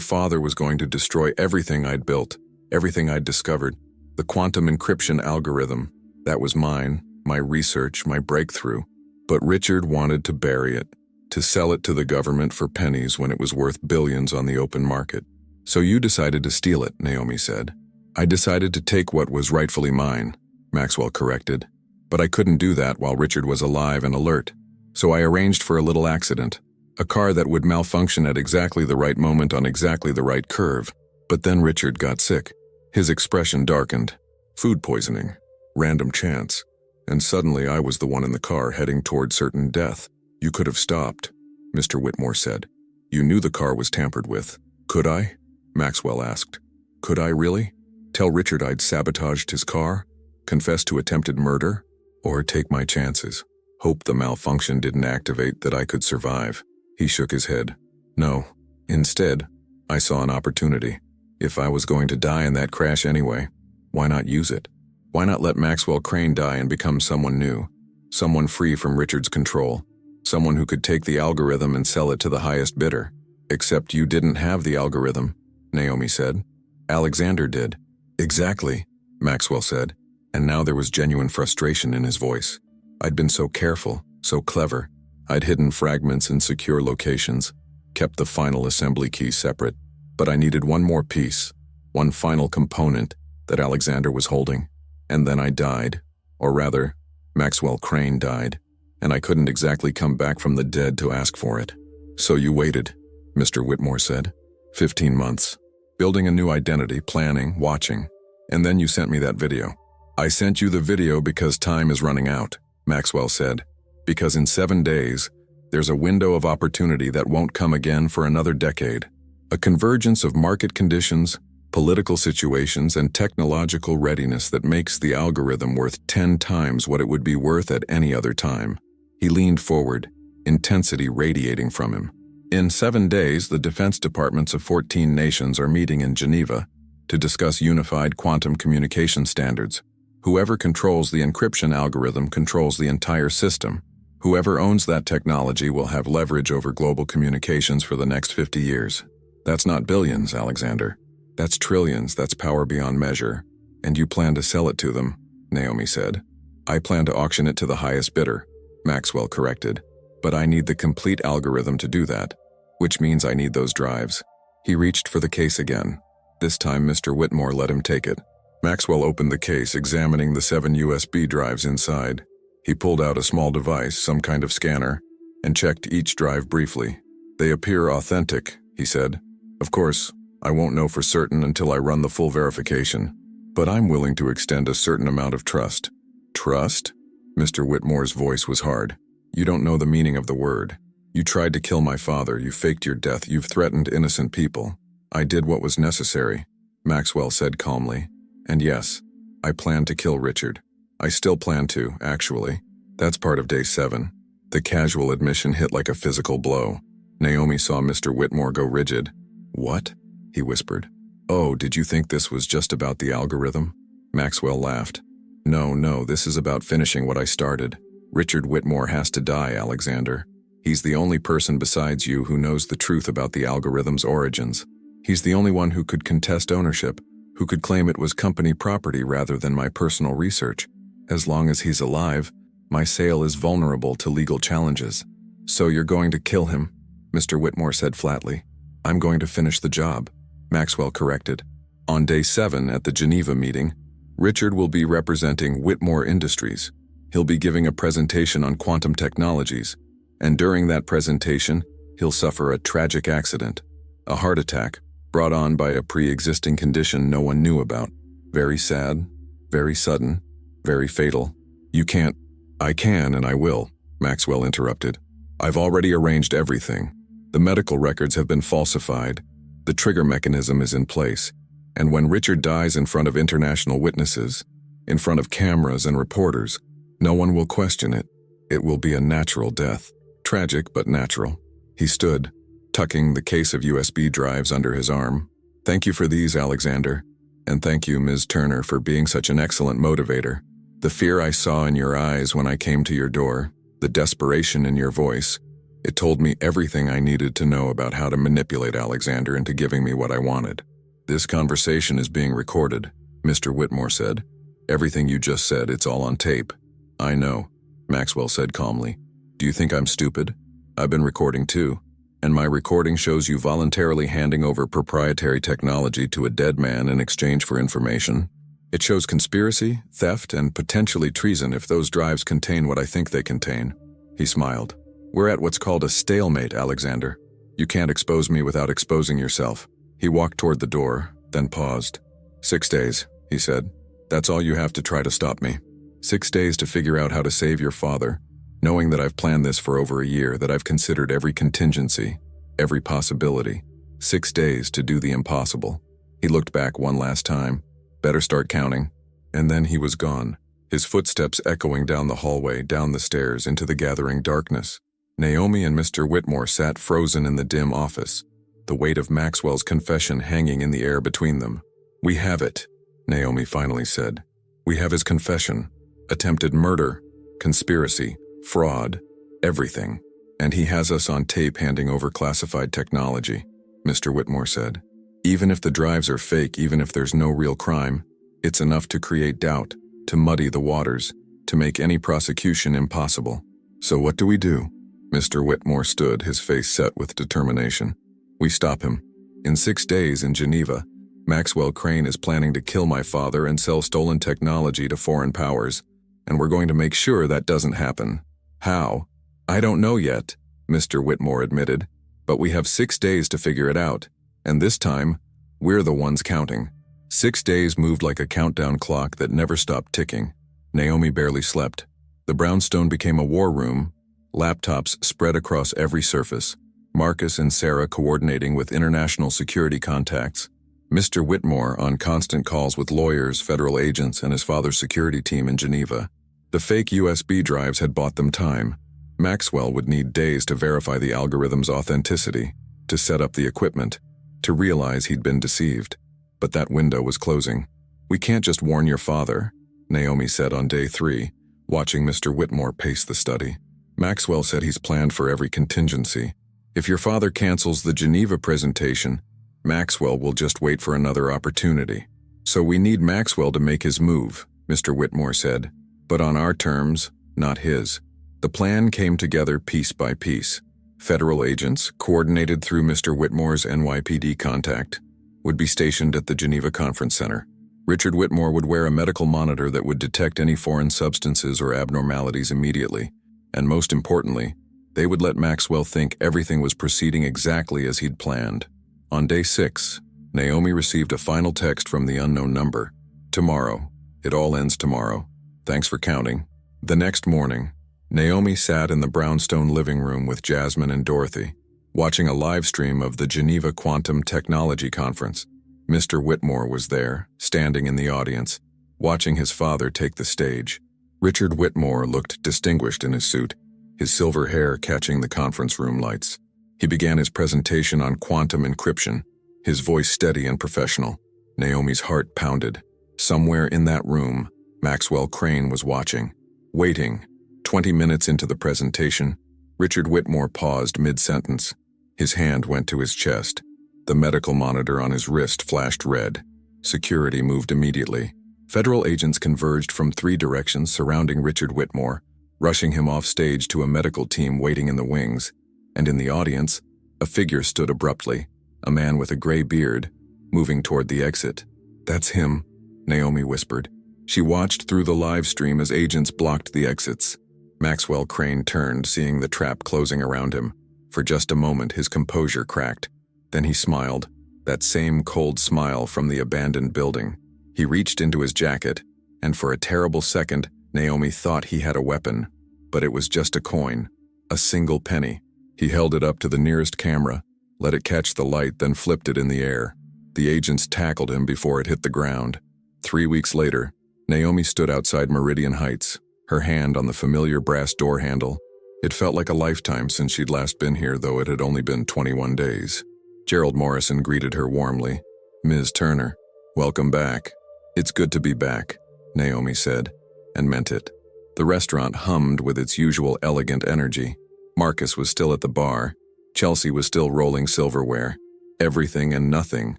father was going to destroy everything I'd built, everything I'd discovered. The quantum encryption algorithm. That was mine, my research, my breakthrough. But Richard wanted to bury it, to sell it to the government for pennies when it was worth billions on the open market. So you decided to steal it," Naomi said. "I decided to take what was rightfully mine," Maxwell corrected. "But I couldn't do that while Richard was alive and alert. So I arranged for a little accident. A car that would malfunction at exactly the right moment on exactly the right curve. But then Richard got sick. His expression darkened. Food poisoning. Random chance. And suddenly I was the one in the car heading toward certain death. You could have stopped," Mr. Whitmore said. "You knew the car was tampered with. Could I?" Maxwell asked. "Could I really?" Tell Richard I'd sabotaged his car? Confess to attempted murder? Or take my chances? Hope the malfunction didn't activate, that I could survive. He shook his head. No. Instead, I saw an opportunity. If I was going to die in that crash anyway, why not use it? Why not let Maxwell Crane die and become someone new? Someone free from Richard's control. Someone who could take the algorithm and sell it to the highest bidder. Except you didn't have the algorithm, Naomi said. Alexander did. Exactly, Maxwell said, and now there was genuine frustration in his voice. I'd been so careful, so clever. I'd hidden fragments in secure locations, kept the final assembly key separate, but I needed one more piece, one final component that Alexander was holding. And then I died, or rather, Maxwell Crane died, and I couldn't exactly come back from the dead to ask for it. So you waited, Mr. Whitmore said. 15 months. Building a new identity, planning, watching, and then you sent me that video. I sent you the video because time is running out, Maxwell said, because in 7 days, there's a window of opportunity that won't come again for another decade. A convergence of market conditions, political situations, and technological readiness that makes the algorithm worth 10 times what it would be worth at any other time. He leaned forward, intensity radiating from him. In 7 days, the defense departments of 14 nations are meeting in Geneva to discuss unified quantum communication standards. Whoever controls the encryption algorithm controls the entire system. Whoever owns that technology will have leverage over global communications for the next 50 years. That's not billions, Alexander. That's trillions, that's power beyond measure. And you plan to sell it to them, Naomi said. I plan to auction it to the highest bidder, Maxwell corrected. But I need the complete algorithm to do that, which means I need those drives. He reached for the case again. This time Mr. Whitmore let him take it. Maxwell opened the case, examining the 7 USB drives inside. He pulled out a small device, some kind of scanner, and checked each drive briefly. They appear authentic, he said. Of course, I won't know for certain until I run the full verification, but I'm willing to extend a certain amount of trust. Trust? Mr. Whitmore's voice was hard. You don't know the meaning of the word. You tried to kill my father, you faked your death, you've threatened innocent people. I did what was necessary, Maxwell said calmly. And yes, I plan to kill Richard. I still plan to, actually. That's part of day 7. The casual admission hit like a physical blow. Naomi saw Mr. Whitmore go rigid. What? He whispered. Oh, did you think this was just about the algorithm? Maxwell laughed. No, this is about finishing what I started. Richard Whitmore has to die, Alexander. He's the only person besides you who knows the truth about the algorithm's origins. He's the only one who could contest ownership, who could claim it was company property rather than my personal research. As long as he's alive, my sale is vulnerable to legal challenges. So you're going to kill him, Mr. Whitmore said flatly. I'm going to finish the job, Maxwell corrected. On day 7 at the Geneva meeting, Richard will be representing Whitmore Industries. He'll be giving a presentation on quantum technologies, and during that presentation, he'll suffer a tragic accident, a heart attack, brought on by a pre-existing condition no one knew about. Very sad, very sudden, very fatal. You can't. I can and I will, Maxwell interrupted. I've already arranged everything. The medical records have been falsified. The trigger mechanism is in place. And when Richard dies in front of international witnesses, in front of cameras and reporters, no one will question it. It will be a natural death. Tragic, but natural. He stood, tucking the case of USB drives under his arm. Thank you for these, Alexander. And thank you, Ms. Turner, for being such an excellent motivator. The fear I saw in your eyes when I came to your door, the desperation in your voice, it told me everything I needed to know about how to manipulate Alexander into giving me what I wanted. This conversation is being recorded, Mr. Whitmore said. Everything you just said, it's all on tape. I know, Maxwell said calmly. Do you think I'm stupid? I've been recording too. And my recording shows you voluntarily handing over proprietary technology to a dead man in exchange for information. It shows conspiracy, theft, and potentially treason if those drives contain what I think they contain. He smiled. We're at what's called a stalemate, Alexander. You can't expose me without exposing yourself. He walked toward the door, then paused. 6 days, he said. That's all you have to try to stop me. 6 days to figure out how to save your father, knowing that I've planned this for over a year, that I've considered every contingency, every possibility. 6 days to do the impossible. He looked back one last time. Better start counting. And then he was gone, his footsteps echoing down the hallway, down the stairs, into the gathering darkness. Naomi and Mr. Whitmore sat frozen in the dim office, the weight of Maxwell's confession hanging in the air between them. "We have it," Naomi finally said. "We have his confession. Attempted murder, conspiracy, fraud, everything. And he has us on tape handing over classified technology," Mr. Whitmore said. "Even if the drives are fake, even if there's no real crime, it's enough to create doubt, to muddy the waters, to make any prosecution impossible. So what do we do?" Mr. Whitmore stood, his face set with determination. "We stop him. In 6 days in Geneva, Maxwell Crane is planning to kill my father and sell stolen technology to foreign powers, and we're going to make sure that doesn't happen. How? I don't know yet," Mr. Whitmore admitted, "but we have 6 days to figure it out, and this time, we're the ones counting." 6 days moved like a countdown clock that never stopped ticking. Naomi barely slept. The brownstone became a war room, laptops spread across every surface, Marcus and Sarah coordinating with international security contacts, Mr. Whitmore on constant calls with lawyers, federal agents, and his father's security team in Geneva. The fake USB drives had bought them time. Maxwell would need days to verify the algorithm's authenticity, to set up the equipment, to realize he'd been deceived. But that window was closing. "We can't just warn your father," Naomi said on day 3, watching Mr. Whitmore pace the study. "Maxwell said he's planned for every contingency. If your father cancels the Geneva presentation, Maxwell will just wait for another opportunity. So we need Maxwell to make his move," Mr. Whitmore said, "but on our terms, not his." The plan came together piece by piece. Federal agents, coordinated through Mr. Whitmore's NYPD contact, would be stationed at the Geneva Conference Center. Richard Whitmore would wear a medical monitor that would detect any foreign substances or abnormalities immediately. And most importantly, they would let Maxwell think everything was proceeding exactly as he'd planned. On day 6, Naomi received a final text from the unknown number. "Tomorrow. It all ends tomorrow. Thanks for counting." The next morning, Naomi sat in the brownstone living room with Jasmine and Dorothy, watching a live stream of the Geneva Quantum Technology Conference. Mr. Whitmore was there, standing in the audience, watching his father take the stage. Richard Whitmore looked distinguished in his suit, his silver hair catching the conference room lights. He began his presentation on quantum encryption, his voice steady and professional. Naomi's heart pounded. Somewhere in that room, Maxwell Crane was watching, waiting. 20 minutes into the presentation, Richard Whitmore paused mid-sentence. His hand went to his chest. The medical monitor on his wrist flashed red. Security moved immediately. Federal agents converged from 3 directions surrounding Richard Whitmore, rushing him off stage to a medical team waiting in the wings. And in the audience, a figure stood abruptly, a man with a gray beard, moving toward the exit. "That's him," Naomi whispered. She watched through the live stream as agents blocked the exits. Maxwell Crane turned, seeing the trap closing around him. For just a moment, his composure cracked. Then he smiled, that same cold smile from the abandoned building. He reached into his jacket, and for a terrible second, Naomi thought he had a weapon. But it was just a coin, a single penny. He held it up to the nearest camera, let it catch the light, then flipped it in the air. The agents tackled him before it hit the ground. 3 weeks later, Naomi stood outside Meridian Heights, her hand on the familiar brass door handle. It felt like a lifetime since she'd last been here, though it had only been 21 days. Gerald Morrison greeted her warmly. "Ms. Turner, welcome back." "It's good to be back," Naomi said, and meant it. The restaurant hummed with its usual elegant energy. Marcus was still at the bar. Chelsea was still rolling silverware. Everything and nothing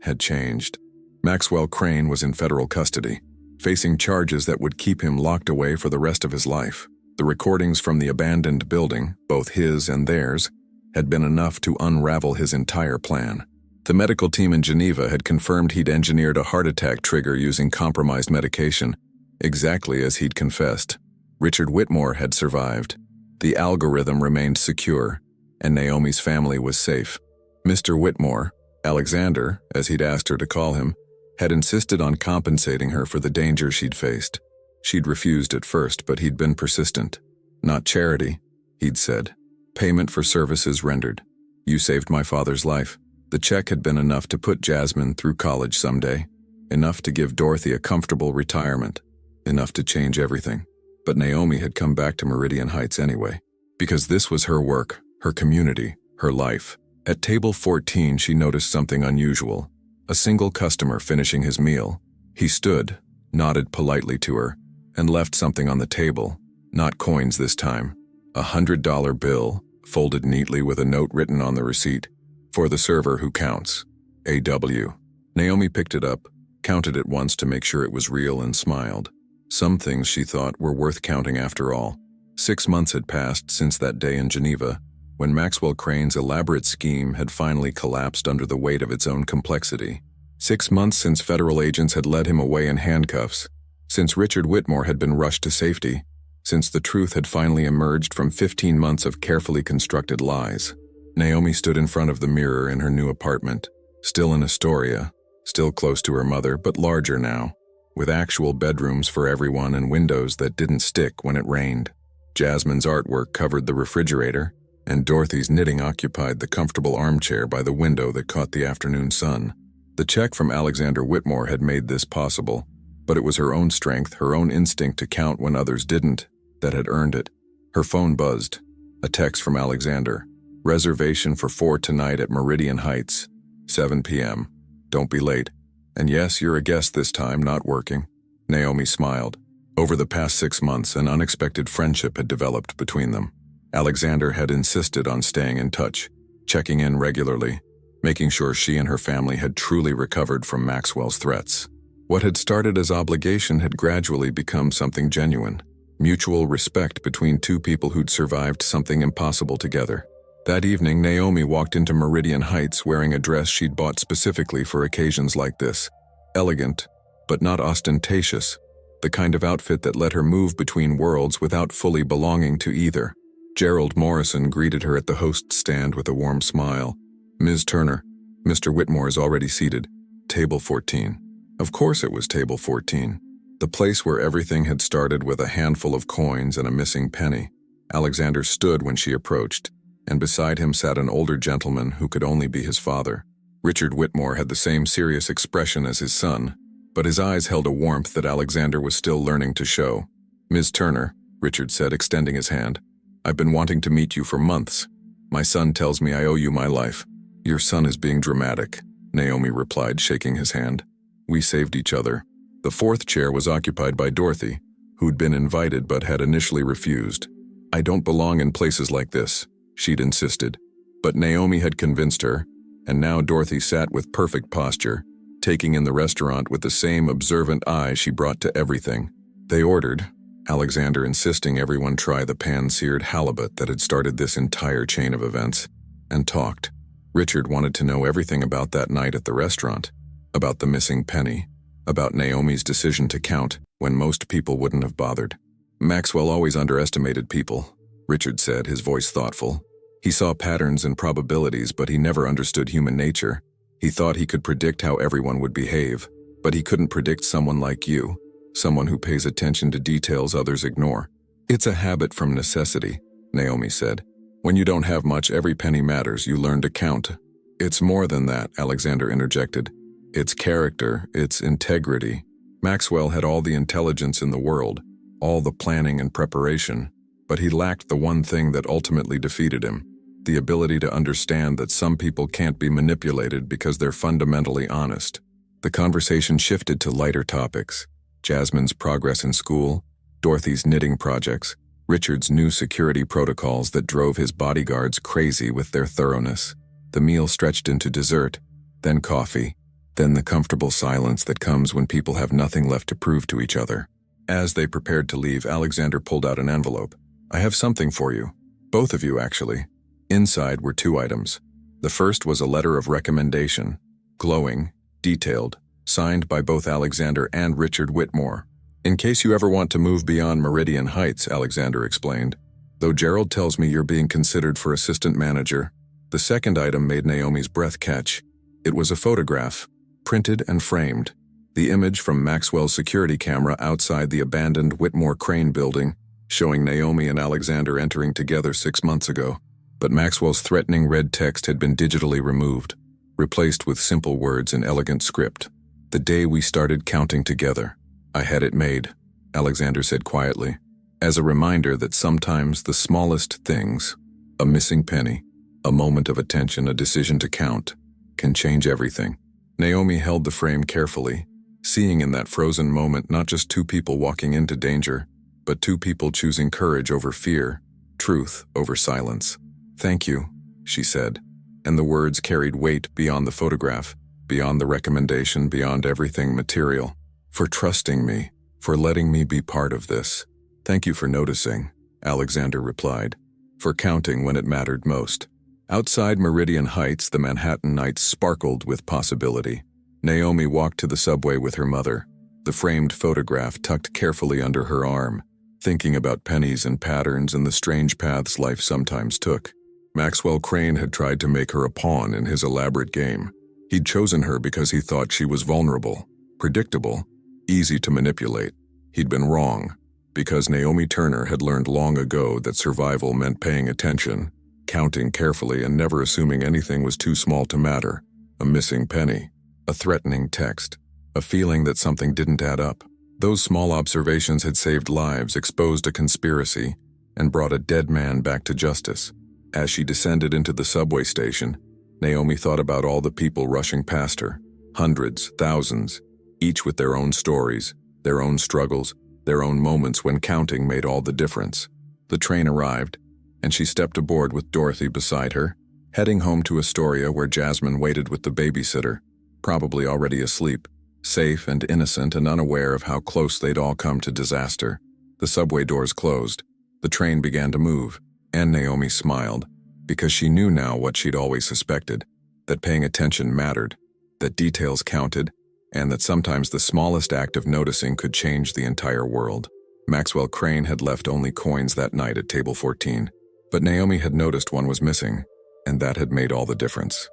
had changed. Maxwell Crane was in federal custody, facing charges that would keep him locked away for the rest of his life. The recordings from the abandoned building, both his and theirs, had been enough to unravel his entire plan. The medical team in Geneva had confirmed he'd engineered a heart attack trigger using compromised medication, exactly as he'd confessed. Richard Whitmore had survived. The algorithm remained secure, and Naomi's family was safe. Mr. Whitmore, Alexander, as he'd asked her to call him, had insisted on compensating her for the danger she'd faced. She'd refused at first, but he'd been persistent. "Not charity," he'd said. "Payment for services rendered. You saved my father's life. The check had been enough to put Jasmine through college someday. enough to give Dorothy a comfortable retirement, enough to change everything. But Naomi had come back to Meridian Heights anyway, because this was her work, her community, her life. At table 14, she noticed something unusual. A single customer finishing his meal. He stood, nodded politely to her, and left something on the table. Not coins this time. A $100 bill, folded neatly with a note written on the receipt. For the server who counts. A.W. Naomi picked it up, counted it once to make sure it was real, and smiled. Some things, she thought, were worth counting after all. 6 months had passed since that day in Geneva, when Maxwell Crane's elaborate scheme had finally collapsed under the weight of its own complexity. 6 months since federal agents had led him away in handcuffs, since Richard Whitmore had been rushed to safety, since the truth had finally emerged from 15 months of carefully constructed lies. Naomi stood in front of the mirror in her new apartment, still in Astoria, still close to her mother, but larger now, with actual bedrooms for everyone and windows that didn't stick when it rained. Jasmine's artwork covered the refrigerator, and Dorothy's knitting occupied the comfortable armchair by the window that caught the afternoon sun. The check from Alexander Whitmore had made this possible, but it was her own strength, her own instinct to count when others didn't, that had earned it. Her phone buzzed. A text from Alexander. Reservation for 4 tonight at Meridian Heights, 7 p.m. Don't be late. And yes, you're a guest this time, not working. Naomi smiled. Over the past 6 months, an unexpected friendship had developed between them. Alexander had insisted on staying in touch, checking in regularly, making sure she and her family had truly recovered from Maxwell's threats. What had started as obligation had gradually become something genuine. Mutual respect between two people who'd survived something impossible together. That evening, Naomi walked into Meridian Heights wearing a dress she'd bought specifically for occasions like this. Elegant, but not ostentatious. The kind of outfit that let her move between worlds without fully belonging to either. Gerald Morrison greeted her at the host stand with a warm smile. Ms. Turner, Mr. Whitmore is already seated. Table 14. Of course it was table 14. The place where everything had started with a handful of coins and a missing penny. Alexander stood when she approached, and beside him sat an older gentleman who could only be his father. Richard Whitmore had the same serious expression as his son, but his eyes held a warmth that Alexander was still learning to show. Ms. Turner, Richard said, extending his hand. I've been wanting to meet you for months. My son tells me I owe you my life. Your son is being dramatic, Naomi replied, shaking his hand. We saved each other. The fourth chair was occupied by Dorothy, who'd been invited but had initially refused. I don't belong in places like this, she'd insisted. But Naomi had convinced her, and now Dorothy sat with perfect posture, taking in the restaurant with the same observant eye she brought to everything. They ordered, Alexander insisting everyone try the pan-seared halibut that had started this entire chain of events, and talked. Richard wanted to know everything about that night at the restaurant, about the missing penny, about Naomi's decision to count when most people wouldn't have bothered. Maxwell always underestimated people, Richard said, his voice thoughtful. He saw patterns and probabilities, but he never understood human nature. He thought he could predict how everyone would behave, but he couldn't predict someone like you, someone who pays attention to details others ignore. It's a habit from necessity, Naomi said. When you don't have much, every penny matters. You learn to count. It's more than that, Alexander interjected. It's character, it's integrity. Maxwell had all the intelligence in the world, all the planning and preparation, but he lacked the one thing that ultimately defeated him, the ability to understand that some people can't be manipulated because they're fundamentally honest. The conversation shifted to lighter topics. Jasmine's progress in school, Dorothy's knitting projects, Richard's new security protocols that drove his bodyguards crazy with their thoroughness. The meal stretched into dessert, then coffee, then the comfortable silence that comes when people have nothing left to prove to each other. As they prepared to leave, Alexander pulled out an envelope. I have something for you. Both of you, actually. Inside were 2 items. The first was a letter of recommendation, glowing, detailed, signed by both Alexander and Richard Whitmore. In case you ever want to move beyond Meridian Heights, Alexander explained. Though Gerald tells me you're being considered for assistant manager. The second item made Naomi's breath catch. It was a photograph, printed and framed. The image from Maxwell's security camera outside the abandoned Whitmore Crane building, showing Naomi and Alexander entering together 6 months ago. But Maxwell's threatening red text had been digitally removed, replaced with simple words in elegant script. The day we started counting together. I had it made, Alexander said quietly, as a reminder that sometimes the smallest things, a missing penny, a moment of attention, a decision to count, can change everything. Naomi held the frame carefully, seeing in that frozen moment not just two people walking into danger, but two people choosing courage over fear, truth over silence. "Thank you," she said, and the words carried weight beyond the photograph, beyond the recommendation, beyond everything material. "For trusting me, for letting me be part of this." "Thank you for noticing," Alexander replied, "for counting when it mattered most." Outside Meridian Heights, the Manhattan night sparkled with possibility. Naomi walked to the subway with her mother, the framed photograph tucked carefully under her arm, thinking about pennies and patterns and the strange paths life sometimes took. Maxwell Crane had tried to make her a pawn in his elaborate game. He'd chosen her because he thought she was vulnerable, predictable, easy to manipulate. He'd been wrong, because Naomi Turner had learned long ago that survival meant paying attention, counting carefully, and never assuming anything was too small to matter. A missing penny, a threatening text, a feeling that something didn't add up. Those small observations had saved lives, exposed a conspiracy, and brought a dead man back to justice. As she descended into the subway station, Naomi thought about all the people rushing past her. Hundreds, thousands, each with their own stories, their own struggles, their own moments when counting made all the difference. The train arrived, and she stepped aboard with Dorothy beside her, heading home to Astoria, where Jasmine waited with the babysitter, probably already asleep, safe and innocent and unaware of how close they'd all come to disaster. The subway doors closed. The train began to move, and Naomi smiled, because she knew now what she'd always suspected, that paying attention mattered, that details counted, and that sometimes the smallest act of noticing could change the entire world. Maxwell Crane had left only coins that night at table 14, but Naomi had noticed one was missing, and that had made all the difference.